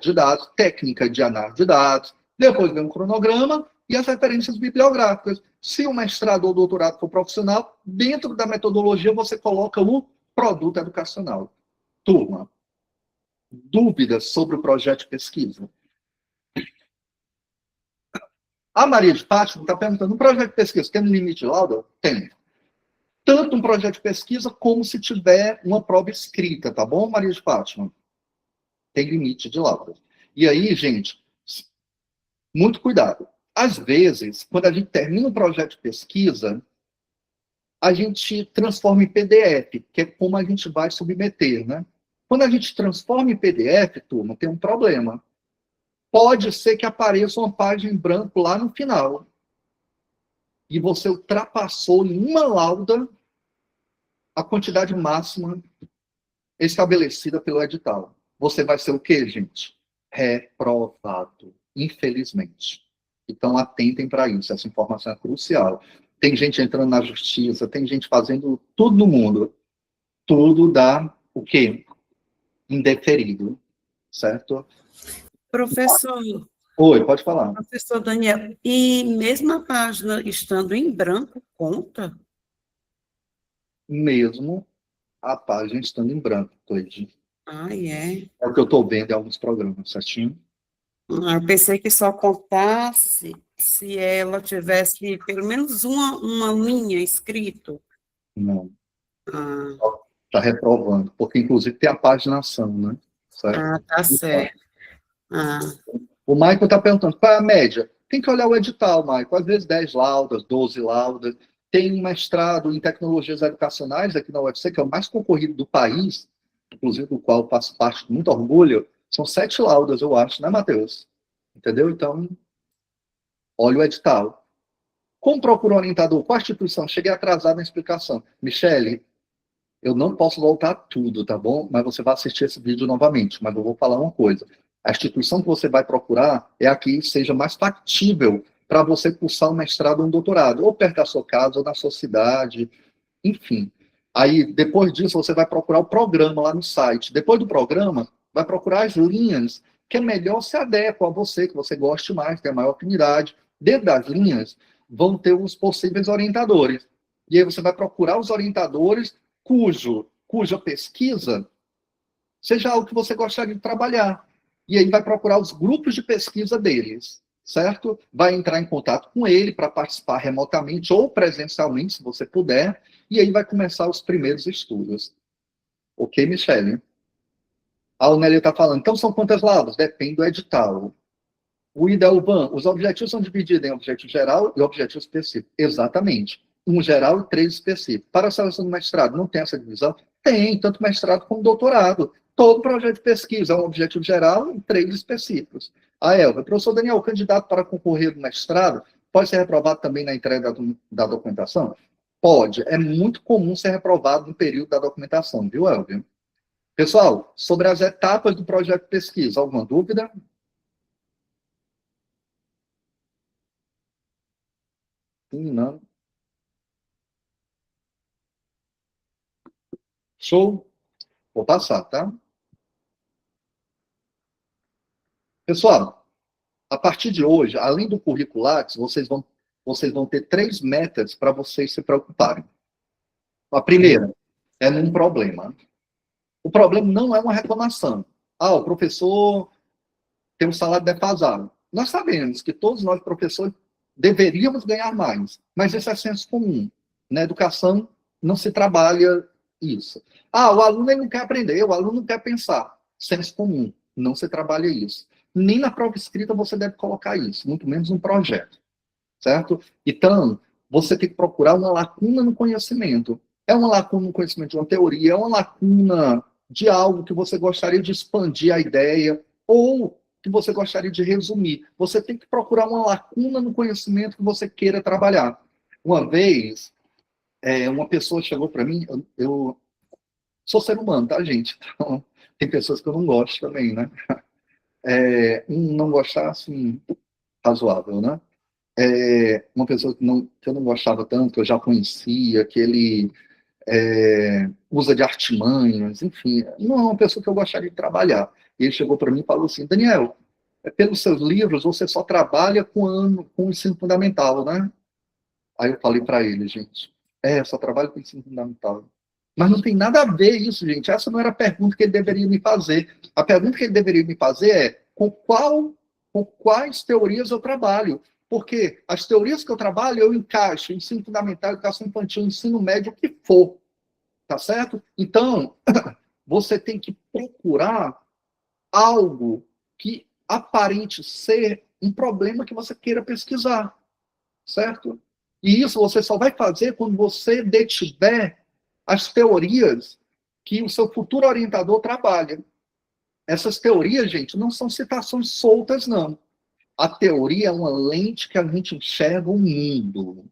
Speaker 1: de dados, técnica de análise de dados. Depois vem um cronograma e as referências bibliográficas. Se o mestrado ou doutorado for profissional, dentro da metodologia você coloca o produto educacional. Turma, dúvidas sobre o projeto de pesquisa? A Maria de Fátima está perguntando, um projeto de pesquisa tem um limite laudo? Tem. Tanto um projeto de pesquisa como se tiver uma prova escrita, tá bom, Maria de Fátima? tem limite de laudas. E aí, gente, muito cuidado. Às vezes, quando a gente termina um projeto de pesquisa, a gente transforma em PDF, que é como a gente vai submeter, né? Quando a gente transforma em PDF, turma, tem um problema. Pode ser que apareça uma página em branco lá no final. E você ultrapassou em uma lauda a quantidade máxima estabelecida pelo edital. Você vai ser o quê, gente? Reprovado, infelizmente. Então, atentem para isso, essa informação é crucial. Tem gente entrando na justiça, tem gente fazendo tudo no mundo. Tudo dá o quê? Indeferido, certo?
Speaker 8: Professor,
Speaker 1: Oi, pode falar.
Speaker 8: professor Daniel, e mesmo a página estando em branco, conta?
Speaker 1: Mesmo a página estando em branco, Cleide.
Speaker 8: É.
Speaker 1: É o que eu estou vendo em alguns programas, certinho?
Speaker 8: Eu pensei que só contasse se ela tivesse pelo menos uma linha escrito.
Speaker 1: Não,
Speaker 8: Ah,
Speaker 1: está reprovando, porque inclusive tem a paginação, né? Certo?
Speaker 8: tá certo. Ah,
Speaker 1: O Michael está perguntando, qual é a média? Tem que olhar o edital, Michael. Às vezes 10 laudas, 12 laudas. Tem um mestrado em tecnologias educacionais aqui na UFC, que é o mais concorrido do país, inclusive do qual eu faço parte com muito orgulho. São 7 laudas, eu acho, né, Matheus? Entendeu? Então, olha o edital. Como procura um orientador? Qual a instituição? Cheguei atrasado na explicação. Michele, eu não posso voltar tudo, tá bom? Mas você vai assistir esse vídeo novamente. Mas eu vou falar uma coisa. A instituição que você vai procurar é a que seja mais factível para você cursar um mestrado ou um doutorado, ou perto da sua casa, ou na sua cidade, enfim. Aí, depois disso, você vai procurar o programa lá no site. Depois do programa, vai procurar as linhas que é melhor se adequam a você, que você goste mais, tem a maior afinidade. Dentro das linhas, vão ter os possíveis orientadores. E aí você vai procurar os orientadores cuja pesquisa seja algo que você gostaria de trabalhar. E aí vai procurar os grupos de pesquisa deles, certo? Vai entrar em contato com ele para participar remotamente ou presencialmente, se você puder, e aí vai começar os primeiros estudos. Ok, Michele? A Aunélia está falando, então são quantas laudas? Depende do edital. O Idelvan, os objetivos são divididos em objetivo geral e objetivo específico. Exatamente. Um geral e 3 específicos. Para a seleção do mestrado, não tem essa divisão? Tem, tanto mestrado como doutorado. Todo projeto de pesquisa é um objetivo geral e 3 específicos. A Elva, professor Daniel, o candidato para concorrer no mestrado pode ser reprovado também na entrega da documentação? Pode. É muito comum ser reprovado no período da documentação, viu, Elvia? Pessoal, sobre as etapas do projeto de pesquisa, alguma dúvida? Sim, não. Show? Vou passar, tá? Pessoal, a partir de hoje, além do currículo Lattes, vocês vão ter 3 metas para vocês se preocuparem. A primeira é num problema. O problema não é uma reclamação. O professor tem um salário defasado. Nós sabemos que todos nós, professores, deveríamos ganhar mais, mas isso é senso comum. Na educação, não se trabalha isso. O aluno ele não quer aprender, o aluno não quer pensar. Senso comum, não se trabalha isso. Nem na prova escrita você deve colocar isso, muito menos um projeto, certo? Então, você tem que procurar uma lacuna no conhecimento. É uma lacuna no conhecimento de uma teoria, é uma lacuna de algo que você gostaria de expandir a ideia, ou que você gostaria de resumir. Você tem que procurar uma lacuna no conhecimento que você queira trabalhar. Uma vez, uma pessoa chegou para mim, eu sou ser humano, tá, gente? Então, tem pessoas que eu não gosto também, né? Não gostar, assim, razoável, né? Uma pessoa que eu não gostava tanto, que eu já conhecia, que ele usa de artimanhas, enfim, não é uma pessoa que eu gostaria de trabalhar. E ele chegou para mim e falou assim, Daniel, pelos seus livros você só trabalha com o ensino fundamental, né? Aí eu falei para ele, gente, só trabalho com o ensino fundamental. Mas não tem nada a ver isso, gente. Essa não era a pergunta que ele deveria me fazer. A pergunta que ele deveria me fazer é com quais teorias eu trabalho? Porque as teorias que eu trabalho, eu encaixo ensino fundamental, educação infantil, ensino médio, o que for. Tá certo? Então, você tem que procurar algo que aparente ser um problema que você queira pesquisar, certo? E isso você só vai fazer quando você detiver as teorias que o seu futuro orientador trabalha. Essas teorias, gente, não são citações soltas, não. A teoria é uma lente que a gente enxerga o mundo,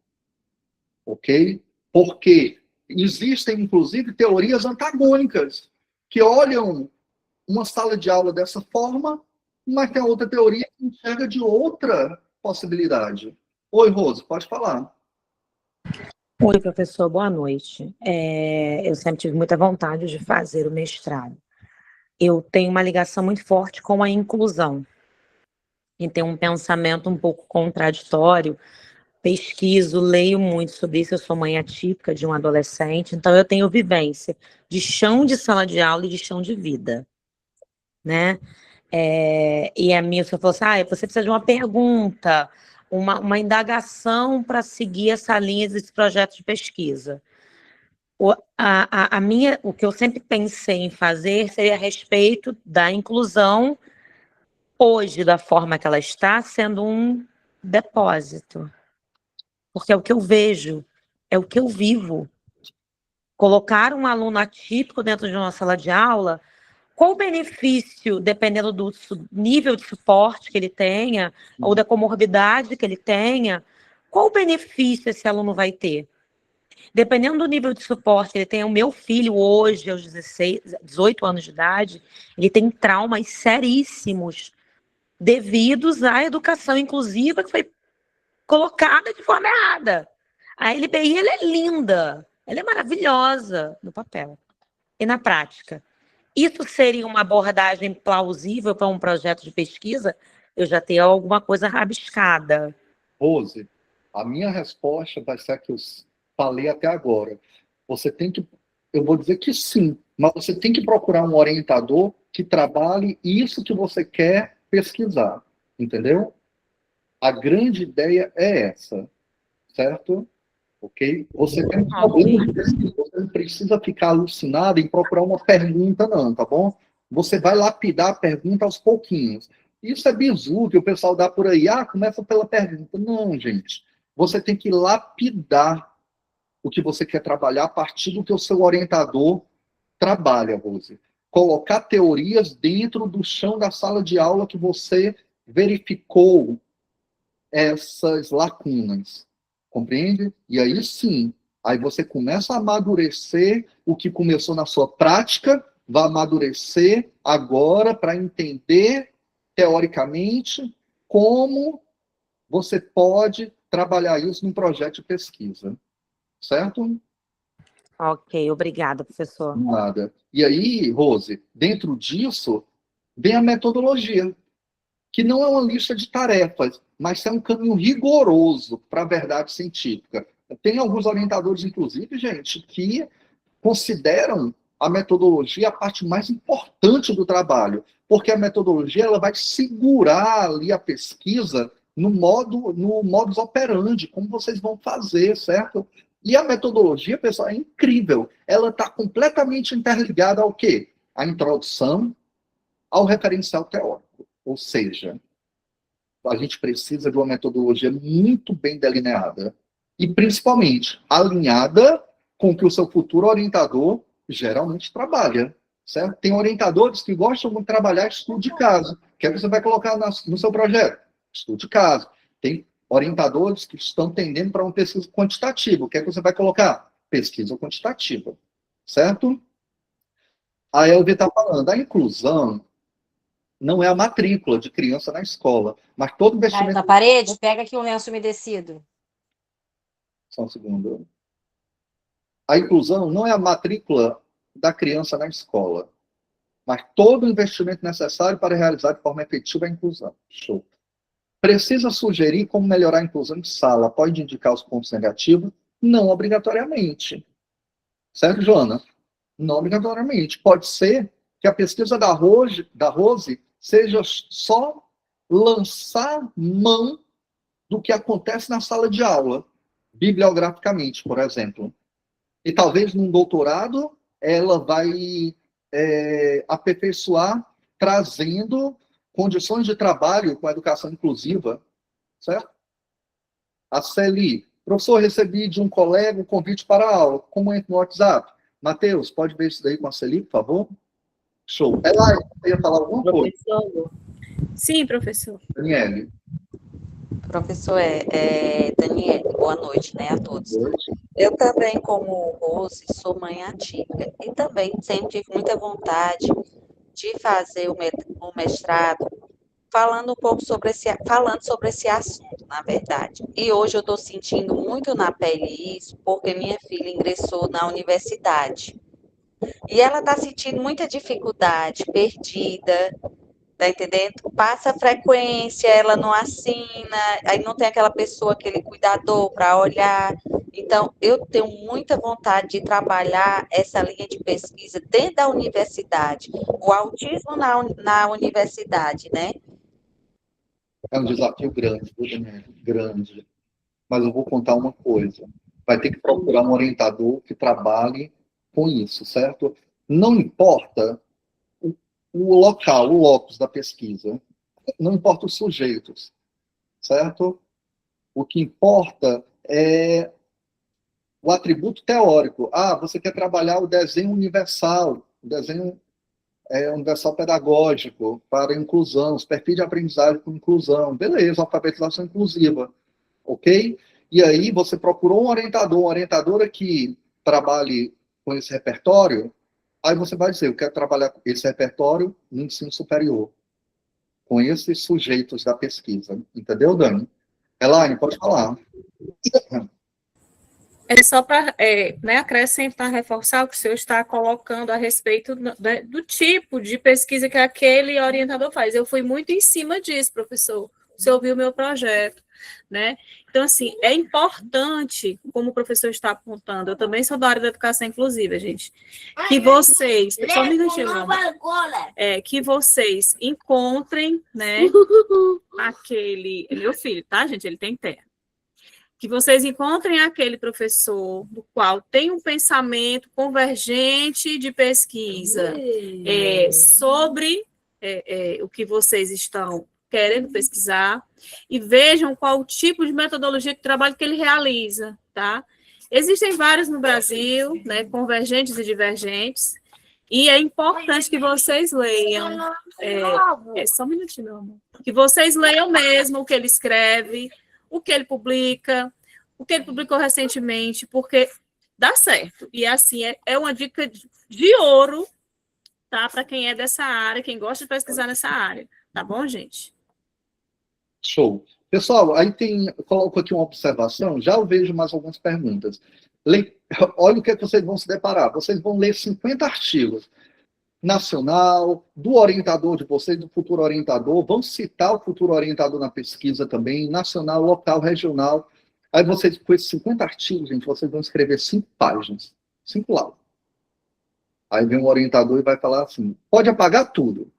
Speaker 1: ok? Porque existem, inclusive, teorias antagônicas, que olham uma sala de aula dessa forma, mas tem outra teoria que enxerga de outra possibilidade. Oi, Rose, pode falar.
Speaker 9: Oi, professor, boa noite. Eu sempre tive muita vontade de fazer o mestrado. Eu tenho uma ligação muito forte com a inclusão, e tenho um pensamento um pouco contraditório. Pesquiso, leio muito sobre isso, eu sou mãe atípica de um adolescente, então eu tenho vivência de chão de sala de aula e de chão de vida, né? E a minha pessoa falou assim, você precisa de uma pergunta, uma indagação para seguir essa linha desse projeto de pesquisa. O que eu sempre pensei em fazer seria a respeito da inclusão hoje, da forma que ela está, sendo um depósito. Porque é o que eu vejo, é o que eu vivo. Colocar um aluno atípico dentro de uma sala de aula, qual o benefício, dependendo do nível de suporte que ele tenha, ou da comorbidade que ele tenha, qual o benefício esse aluno vai ter? Dependendo do nível de suporte que ele tem, o meu filho hoje, aos 18 anos de idade, ele tem traumas seríssimos devidos à educação inclusiva que foi colocada de forma errada. A LBI, ela é linda, ela é maravilhosa no papel e na prática. Isso seria uma abordagem plausível para um projeto de pesquisa? Eu já tenho alguma coisa rabiscada.
Speaker 1: Rose, a minha resposta vai ser a que eu falei até agora. Você tem que, eu vou dizer que sim, mas você tem que procurar um orientador que trabalhe isso que você quer pesquisar, entendeu? A grande ideia é essa, certo? Ok? Você tem um problema de pesquisa, você não precisa ficar alucinado em procurar uma pergunta, não, tá bom? Você vai lapidar a pergunta aos pouquinhos. Isso é bizu que o pessoal dá por aí. Começa pela pergunta. Não, gente. Você tem que lapidar o que você quer trabalhar a partir do que o seu orientador trabalha, Rose. Colocar teorias dentro do chão da sala de aula que você verificou essas lacunas. Compreende? E aí sim, aí você começa a amadurecer o que começou na sua prática, vai amadurecer agora para entender, teoricamente, como você pode trabalhar isso num projeto de pesquisa. Certo?
Speaker 9: Ok, obrigada, professor.
Speaker 1: Nada. E aí, Rose, dentro disso, vem a metodologia, que não é uma lista de tarefas, mas é um caminho rigoroso para a verdade científica. Tem alguns orientadores, inclusive, gente, que consideram a metodologia a parte mais importante do trabalho, porque a metodologia ela vai segurar ali a pesquisa no modus operandi, como vocês vão fazer, certo? E a metodologia, pessoal, é incrível. Ela está completamente interligada ao quê? A introdução ao referencial teórico. Ou seja, a gente precisa de uma metodologia muito bem delineada e, principalmente, alinhada com o que o seu futuro orientador geralmente trabalha. Certo? Tem orientadores que gostam muito de trabalhar estudo de caso. O que é que você vai colocar no seu projeto? Estudo de caso. Tem orientadores que estão tendendo para uma pesquisa quantitativa. O que é que você vai colocar? Pesquisa quantitativa. Certo? A Elvia está falando, a inclusão não é a matrícula de criança na escola, mas todo investimento...
Speaker 10: Na parede, pega aqui um lenço umedecido.
Speaker 1: Só um segundo. A inclusão não é a matrícula da criança na escola, mas todo o investimento necessário para realizar de forma efetiva a inclusão. Show. Precisa sugerir como melhorar a inclusão de sala? Pode indicar os pontos negativos? Não obrigatoriamente. Certo, Joana? Não obrigatoriamente. Pode ser que a pesquisa da Rose seja só lançar mão do que acontece na sala de aula, bibliograficamente, por exemplo. E talvez num doutorado ela vai aperfeiçoar trazendo condições de trabalho com a educação inclusiva, certo? A Celi, professor, recebi de um colega o convite para a aula, como entra no WhatsApp? Matheus, pode ver isso daí com a Celi, por favor? Show. Ela ia falar alguma coisa?
Speaker 10: Professor,
Speaker 2: Sim, professor.
Speaker 1: Daniele.
Speaker 11: Professor, Daniele, boa noite, né, a todos. Eu também, como Rose, sou mãe atípica e também sempre tive muita vontade de fazer o mestrado falando um pouco sobre esse assunto, na verdade. E hoje eu estou sentindo muito na pele isso, porque minha filha ingressou na universidade. E ela está sentindo muita dificuldade, perdida, tá entendendo? Passa a frequência, ela não assina, aí não tem aquela pessoa, aquele cuidador para olhar. Então, eu tenho muita vontade de trabalhar essa linha de pesquisa dentro da universidade, o autismo na universidade, né?
Speaker 1: É um desafio grande, viu, Daniele? Grande. Mas eu vou contar uma coisa. Vai ter que procurar um orientador que trabalhe com isso, certo? Não importa o local, o locus da pesquisa. Não importa os sujeitos, certo? O que importa é o atributo teórico. Ah, você quer trabalhar o desenho universal, o desenho universal pedagógico para inclusão, os perfis de aprendizagem com inclusão. Beleza, alfabetização inclusiva. Ok? E aí você procurou um orientador, uma orientadora que trabalhe com esse repertório, aí você vai dizer, eu quero trabalhar com esse repertório no ensino superior, com esses sujeitos da pesquisa. Entendeu, Dani? Elaine, pode falar.
Speaker 2: É só para acrescentar, reforçar o que o senhor está colocando a respeito do tipo de pesquisa que aquele orientador faz. Eu fui muito em cima disso, professor. O senhor viu o meu projeto, né? Então, assim, é importante, como o professor está apontando, eu também sou da área da educação inclusiva, gente, que vocês, só um minutinho, que vocês encontrem, né, aquele, é meu filho, tá, gente? Ele tem terra. Que vocês encontrem aquele professor do qual tem um pensamento convergente de pesquisa sobre o que vocês estão querendo pesquisar e vejam qual o tipo de metodologia de trabalho que ele realiza, tá? Existem vários no Brasil, né, convergentes e divergentes, e é importante que vocês leiam, só um minutinho, meu amor, que vocês leiam mesmo o que ele escreve, o que ele publica, o que ele publicou recentemente, porque dá certo. E, assim, é uma dica de ouro, tá? Para quem é dessa área, quem gosta de pesquisar nessa área. Tá bom, gente?
Speaker 1: Show. Pessoal, aí eu coloco aqui uma observação, já eu vejo mais algumas perguntas. Olha o que vocês vão se deparar. Vocês vão ler 50 artigos. Nacional, do orientador de vocês, do futuro orientador, vão citar o futuro orientador na pesquisa também, nacional, local, regional. Aí vocês, com esses 50 artigos, gente, vocês vão escrever 5 páginas, 5 laudos. Aí vem um orientador e vai falar assim, pode apagar tudo.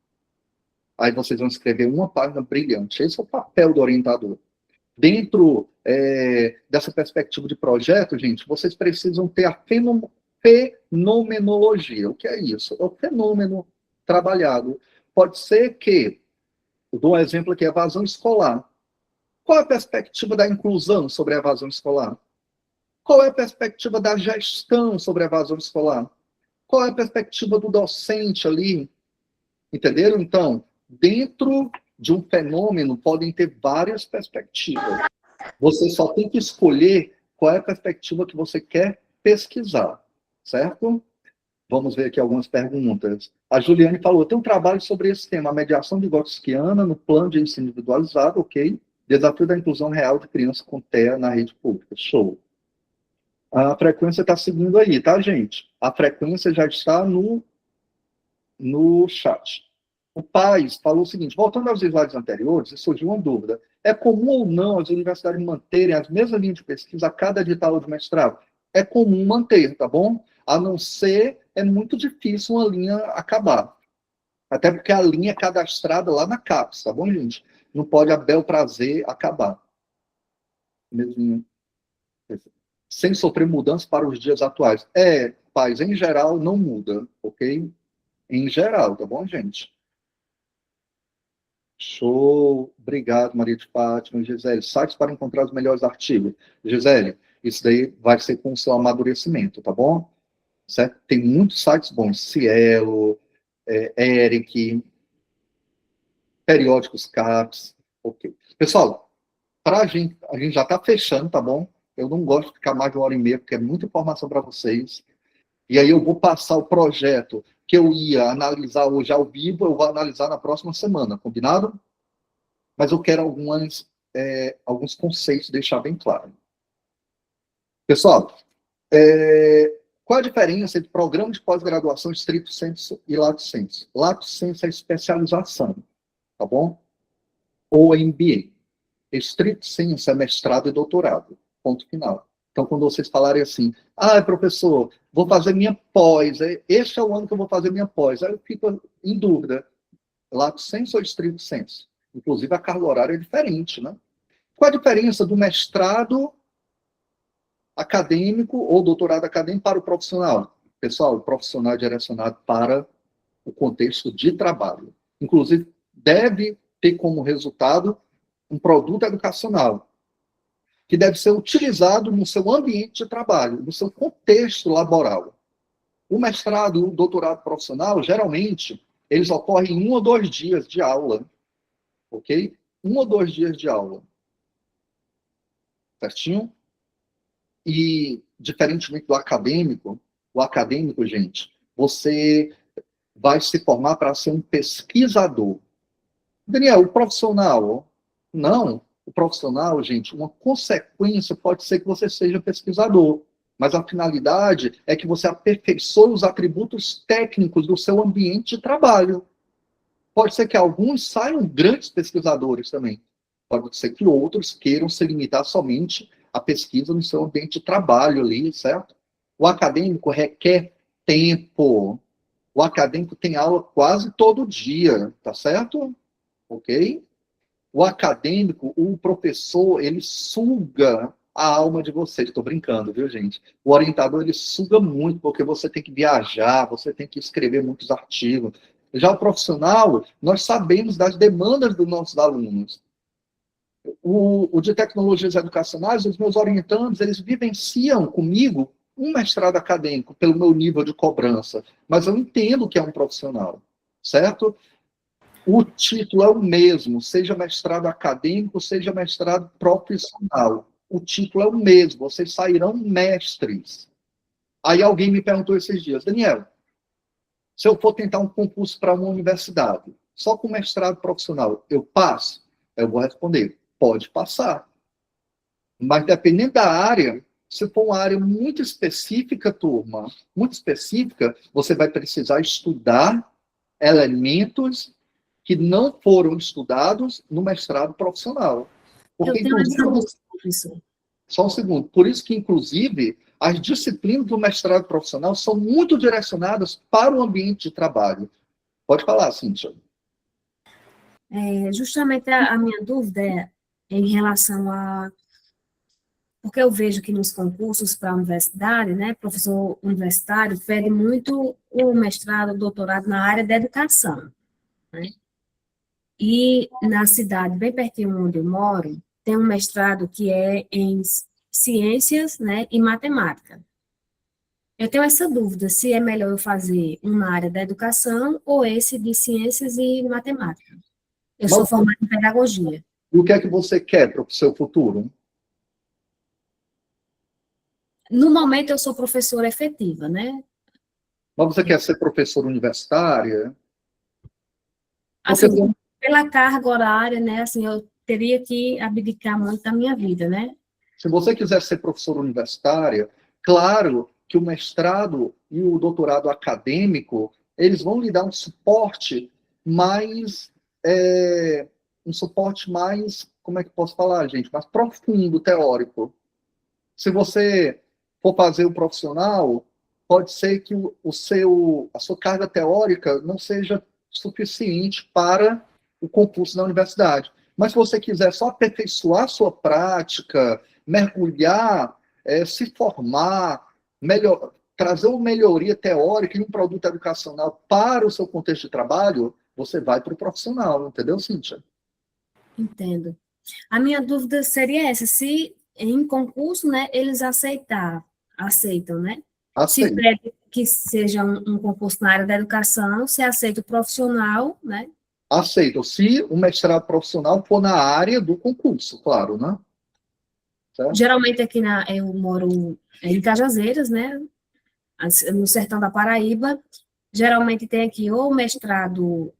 Speaker 1: Aí vocês vão escrever uma página brilhante. Esse é o papel do orientador. Dentro dessa perspectiva de projeto, gente, vocês precisam ter a fenomenologia. O que é isso? É o fenômeno trabalhado. Pode ser que, eu dou um exemplo aqui, evasão escolar. Qual é a perspectiva da inclusão sobre a evasão escolar? Qual é a perspectiva da gestão sobre a evasão escolar? Qual é a perspectiva do docente ali? Entenderam? Então, dentro de um fenômeno podem ter várias perspectivas. Você só tem que escolher qual é a perspectiva que você quer pesquisar. Certo? Vamos ver aqui algumas perguntas. A Juliane falou, tem um trabalho sobre esse tema, a mediação vigotskiana no plano de ensino individualizado, ok? Desafio da inclusão real de crianças com TEA na rede pública. Show. A frequência está seguindo aí, tá, gente? A frequência já está no chat. O Paz falou o seguinte, voltando aos slides anteriores, surgiu uma dúvida. É comum ou não as universidades manterem as mesmas linhas de pesquisa a cada edital de mestrado? É comum manter, tá bom? A não ser, é muito difícil uma linha acabar. Até porque a linha é cadastrada lá na CAPES, tá bom, gente? Não pode a bel prazer acabar. Mesmo, sem sofrer mudanças para os dias atuais. Paz, em geral, não muda, ok? Em geral, tá bom, gente? Show. Obrigado, Maria de Fátima. Gisele, sites para encontrar os melhores artigos. Gisele, isso daí vai ser com o seu amadurecimento, tá bom? Certo? Tem muitos sites bons. Cielo, Eric, Periódicos CAPES. Ok. Pessoal, a gente já está fechando, tá bom? Eu não gosto de ficar mais de 1h30, porque é muita informação para vocês. E aí eu vou passar o projeto que eu ia analisar hoje ao vivo, eu vou analisar na próxima semana, combinado? Mas eu quero alguns conceitos, deixar bem claro. Pessoal, qual a diferença entre programa de pós-graduação estricto sensu e lato sensu? Lato sensu é especialização, tá bom? Ou MBA. Estricto sensu é mestrado e doutorado, ponto final. Então, quando vocês falarem assim, professor, vou fazer minha pós, este é o ano que eu vou fazer minha pós, aí eu fico em dúvida, lato sensu ou estricto sensu? Inclusive, a carga horária é diferente, né? Qual a diferença do mestrado acadêmico ou doutorado acadêmico para o profissional? Pessoal, o profissional é direcionado para o contexto de trabalho. Inclusive, deve ter como resultado um produto educacional, que deve ser utilizado no seu ambiente de trabalho, no seu contexto laboral. O mestrado e o doutorado profissional, geralmente, eles ocorrem em 1 ou 2 dias de aula, ok? 1 ou 2 dias de aula. Certinho? E, diferentemente do acadêmico, o acadêmico, gente, você vai se formar para ser um pesquisador. Daniel, o profissional? Não. O profissional, gente, uma consequência pode ser que você seja pesquisador, mas a finalidade é que você aperfeiçoe os atributos técnicos do seu ambiente de trabalho. Pode ser que alguns saiam grandes pesquisadores também. Pode ser que outros queiram se limitar somente à pesquisa no seu ambiente de trabalho ali, certo? O acadêmico requer tempo. O acadêmico tem aula quase todo dia, tá certo? Ok? O acadêmico, o professor, ele suga a alma de vocês. Estou brincando, viu, gente? O orientador, ele suga muito, porque você tem que viajar, você tem que escrever muitos artigos. Já o profissional, nós sabemos das demandas dos nossos alunos. O de tecnologias educacionais, os meus orientandos, eles vivenciam comigo um mestrado acadêmico, pelo meu nível de cobrança. Mas eu entendo que é um profissional, certo? O título é o mesmo, seja mestrado acadêmico, seja mestrado profissional. O título é o mesmo, vocês sairão mestres. Aí alguém me perguntou esses dias, Daniel, se eu for tentar um concurso para uma universidade, só com mestrado profissional, eu passo? Eu vou responder, pode passar. Mas dependendo da área, se for uma área muito específica, turma, muito específica, você vai precisar estudar elementos que não foram estudados no mestrado profissional. Porque,
Speaker 12: professor.
Speaker 1: Só um segundo. Por isso que, inclusive, as disciplinas do mestrado profissional são muito direcionadas para o ambiente de trabalho. Pode falar, Cíntia.
Speaker 12: Justamente a minha dúvida é em relação a... Porque eu vejo que nos concursos para a universidade, né, professor universitário pede muito o mestrado, o doutorado na área da educação, né? E na cidade, bem pertinho onde eu moro, tem um mestrado que é em ciências, né, e matemática. Eu tenho essa dúvida, se é melhor eu fazer um na área da educação ou esse de ciências e matemática. Eu sou formada em pedagogia.
Speaker 1: E o que é que você quer para o seu futuro?
Speaker 12: No momento, eu sou professora efetiva, né?
Speaker 1: Mas você quer ser professora universitária?
Speaker 12: Assim, pela carga horária, né, assim, eu teria que abdicar muito da minha vida, né?
Speaker 1: Se você quiser ser professora universitária, claro que o mestrado e o doutorado acadêmico, eles vão lhe dar um suporte mais, como é que posso falar, gente? Mais profundo, teórico. Se você for fazer o profissional, pode ser que a sua carga teórica não seja suficiente para o concurso na universidade. Mas se você quiser só aperfeiçoar a sua prática, mergulhar, se formar, trazer uma melhoria teórica e um produto educacional para o seu contexto de trabalho, você vai para o profissional, entendeu, Cíntia?
Speaker 12: Entendo. A minha dúvida seria essa, se em concurso, né, eles aceitam, né? Se
Speaker 1: Aceito.
Speaker 12: pede que seja um concurso na área da educação, se aceita o profissional, né?
Speaker 1: Aceito. Se o mestrado profissional for na área do concurso, claro, né? Certo?
Speaker 12: Geralmente aqui eu moro em Cajazeiras, né? No sertão da Paraíba. Geralmente tem aqui o mestrado,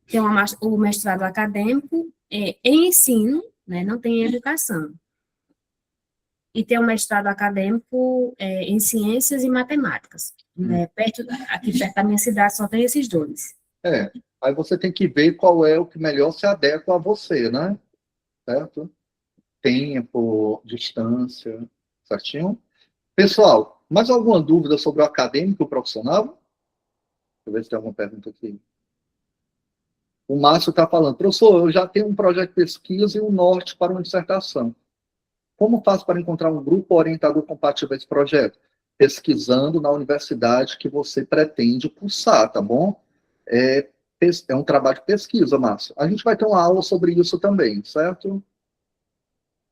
Speaker 12: o mestrado acadêmico em ensino, né? Não tem em educação. E tem um mestrado acadêmico em ciências e matemáticas. Aqui perto da minha cidade só tem esses dois.
Speaker 1: Aí você tem que ver qual é o que melhor se adequa a você, né? Certo? Tempo, distância, certinho? Pessoal, mais alguma dúvida sobre o acadêmico e o profissional? Deixa eu ver se tem alguma pergunta aqui. O Márcio está falando, professor, eu já tenho um projeto de pesquisa e um norte para uma dissertação. Como faço para encontrar um grupo orientador compatível a esse projeto? Pesquisando na universidade que você pretende cursar, tá bom? É um trabalho de pesquisa, Márcio. A gente vai ter uma aula sobre isso também, certo?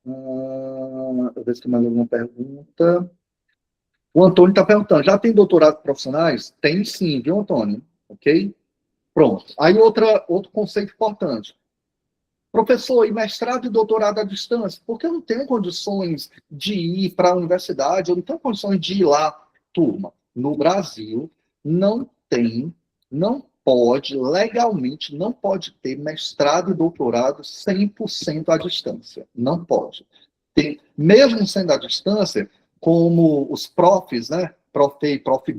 Speaker 1: Deixa eu ver se tem mais alguma pergunta. O Antônio está perguntando, já tem doutorado profissionais? Tem sim, viu, Antônio? Ok? Pronto. Aí outro conceito importante. Professor, e mestrado e doutorado à distância? Porque eu não tenho condições de ir para a universidade, eu não tenho condições de ir lá. Turma, no Brasil, não pode, legalmente, não pode ter mestrado e doutorado 100% à distância. Não pode. Mesmo sendo à distância, como os profs, né? Prof.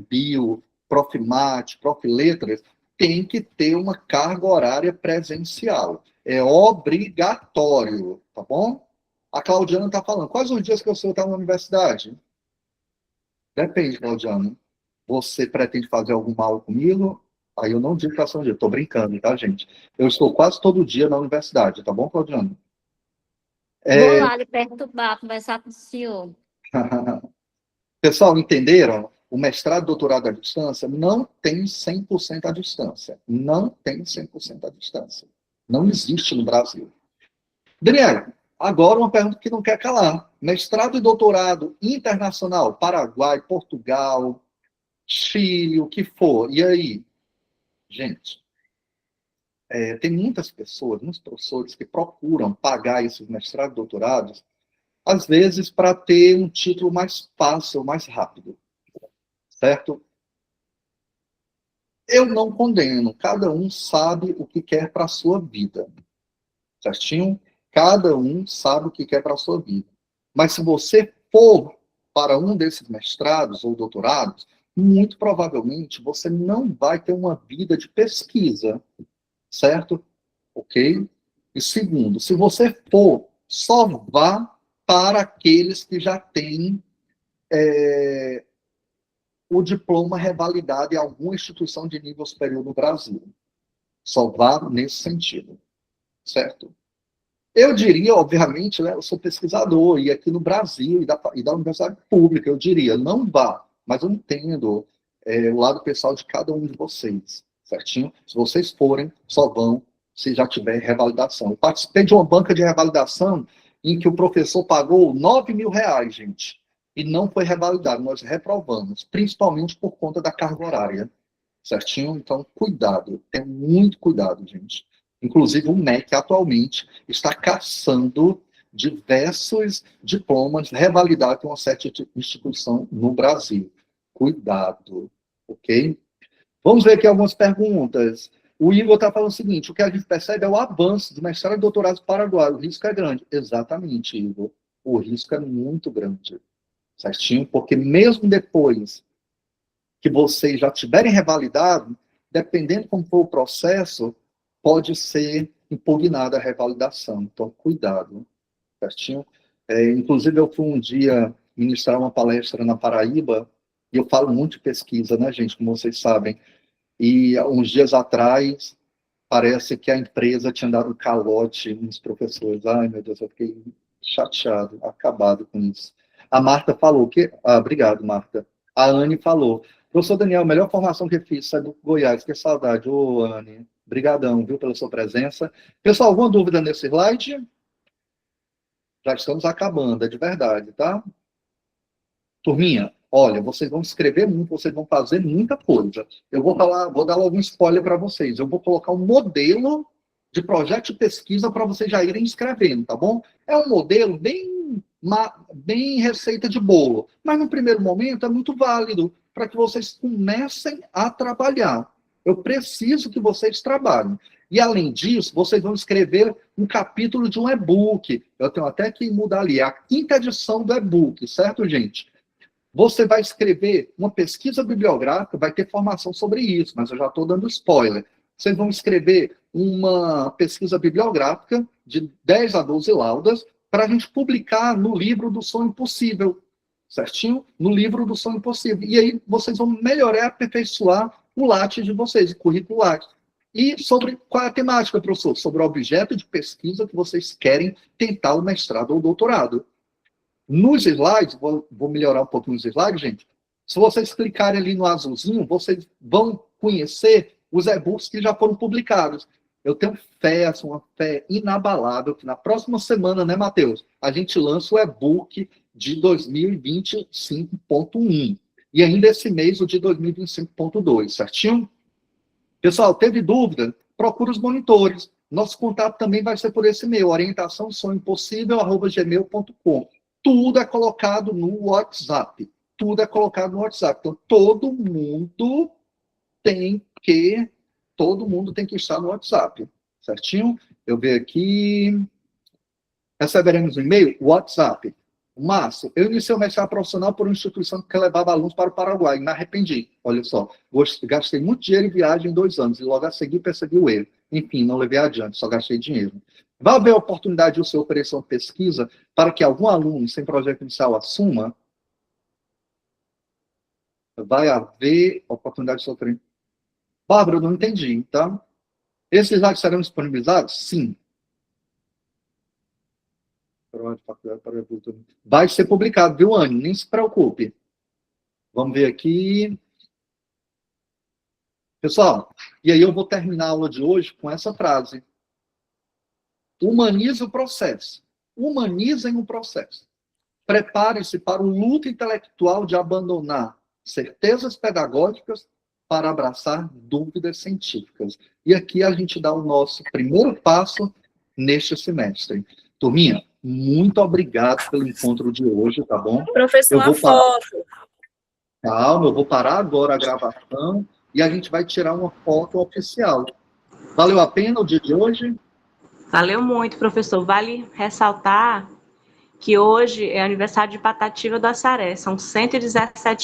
Speaker 1: Bio, Prof. Mate, Prof. Letras, tem que ter uma carga horária presencial. É obrigatório, tá bom? A Claudiana está falando, quais os dias que o senhor está na universidade? Depende, Claudiana. Você pretende fazer algum mal comigo? Aí eu não digo que ação de dia, estou brincando, tá, gente? Eu estou quase todo dia na universidade, tá bom, Claudiana?
Speaker 10: Vou lá lhe perturbar, conversar com o senhor.
Speaker 1: Pessoal, entenderam? O mestrado e doutorado à distância não tem 100% à distância. Não tem 100% à distância. Não existe no Brasil. Daniel, agora uma pergunta que não quer calar. Mestrado e doutorado internacional, Paraguai, Portugal, Chile, o que for. E aí? Gente, tem muitas pessoas, muitos professores que procuram pagar esses mestrados e doutorados, às vezes para ter um título mais fácil, mais rápido. Certo? Eu não condeno. Cada um sabe o que quer para a sua vida. Certinho? Cada um sabe o que quer para a sua vida. Mas se você for para um desses mestrados ou doutorados, muito provavelmente você não vai ter uma vida de pesquisa. Certo? Ok? E segundo, se você for, só vá para aqueles que já têm o diploma revalidado em alguma instituição de nível superior no Brasil. Só vá nesse sentido. Certo? Eu diria, obviamente, né, eu sou pesquisador, e aqui no Brasil, e da universidade pública, eu diria, não vá, mas eu entendo o lado pessoal de cada um de vocês, certinho? Se vocês forem, só vão se já tiver revalidação. Eu participei de uma banca de revalidação em que o professor pagou R$9.000, gente, e não foi revalidado, nós reprovamos, principalmente por conta da carga horária, certinho? Então, cuidado, tenha muito cuidado, gente. Inclusive, o MEC, atualmente, está caçando diversos diplomas revalidados em uma certa instituição no Brasil. Cuidado, ok? Vamos ver aqui algumas perguntas. O Igor está falando o seguinte, o que a gente percebe é o avanço do mestrado e doutorado do Paraguai. O risco é grande. Exatamente, Igor. O risco é muito grande. Certinho? Porque mesmo depois que vocês já tiverem revalidado, dependendo como for o processo, pode ser impugnada a revalidação. Então, cuidado. Certinho? Inclusive, eu fui um dia ministrar uma palestra na Paraíba, e eu falo muito de pesquisa, né, gente, como vocês sabem. E, uns dias atrás, parece que a empresa tinha dado um calote nos professores. Ai, meu Deus, eu fiquei chateado, acabado com isso. A Marta falou que... obrigado, Marta. A Anne falou, Professor Daniel, a melhor formação que fiz, sai do Goiás, que saudade. Ô, Anne, brigadão, viu, pela sua presença. Pessoal, alguma dúvida nesse slide? Já estamos acabando, é de verdade, tá? Turminha, olha, vocês vão escrever muito, vocês vão fazer muita coisa. Eu vou dar logo um spoiler para vocês. Eu vou colocar um modelo de projeto de pesquisa para vocês já irem escrevendo, tá bom? É um modelo bem receita de bolo, mas no primeiro momento é muito válido para que vocês comecem a trabalhar. Eu preciso que vocês trabalhem. E, além disso, vocês vão escrever um capítulo de um e-book. Eu tenho até que mudar ali, a 5ª edição do e-book, certo, gente? Você vai escrever uma pesquisa bibliográfica, vai ter formação sobre isso, mas eu já estou dando spoiler. Vocês vão escrever uma pesquisa bibliográfica de 10 a 12 laudas para a gente publicar no livro do Sonho Impossível, certinho? No livro do Sonho Impossível. E aí vocês vão melhorar e aperfeiçoar o Lattes de vocês, o currículo Lattes. E sobre qual é a temática, professor? Sobre o objeto de pesquisa que vocês querem tentar o mestrado ou doutorado. Nos slides, vou melhorar um pouquinho os slides, gente. Se vocês clicarem ali no azulzinho, vocês vão conhecer os e-books que já foram publicados. Eu tenho fé, uma fé inabalável, que na próxima semana, né, Matheus? A gente lança o e-book de 2025.1. E ainda esse mês, o de 2025.2, certinho? Pessoal, teve dúvida? Procura os monitores. Nosso contato também vai ser por esse e-mail, orientaçãosonhoimpossível@gmail.com. Tudo é colocado no WhatsApp. Tudo é colocado no WhatsApp. Então, todo mundo tem que estar no WhatsApp. Certinho? Eu vejo aqui. Receberemos um e-mail? WhatsApp. Márcio, eu iniciei o mestrado profissional por uma instituição que levava alunos para o Paraguai. Me arrependi. Olha só. Gastei muito dinheiro em viagem em 2 anos. E logo a seguir percebi o erro. Enfim, não levei adiante. Só gastei dinheiro. Vai haver a oportunidade de você oferecer uma pesquisa para que algum aluno sem projeto inicial assuma? Vai haver oportunidade de você oferecer. Bárbara, eu não entendi, tá? Esses slides serão disponibilizados? Sim. Vai ser publicado, viu, Anne? Nem se preocupe. Vamos ver aqui. Pessoal, e aí eu vou terminar a aula de hoje com essa frase. Humanize o processo. Humanizem o processo. Prepare-se para o luto intelectual de abandonar certezas pedagógicas para abraçar dúvidas científicas. E aqui a gente dá o nosso primeiro passo neste semestre. Turminha, muito obrigado pelo encontro de hoje, tá bom?
Speaker 2: Professor, uma foto.
Speaker 1: Calma, eu vou parar agora a gravação e a gente vai tirar uma foto oficial. Valeu a pena o dia de hoje?
Speaker 13: Valeu muito, professor. Vale ressaltar que hoje é aniversário de Patativa do Assaré. São 117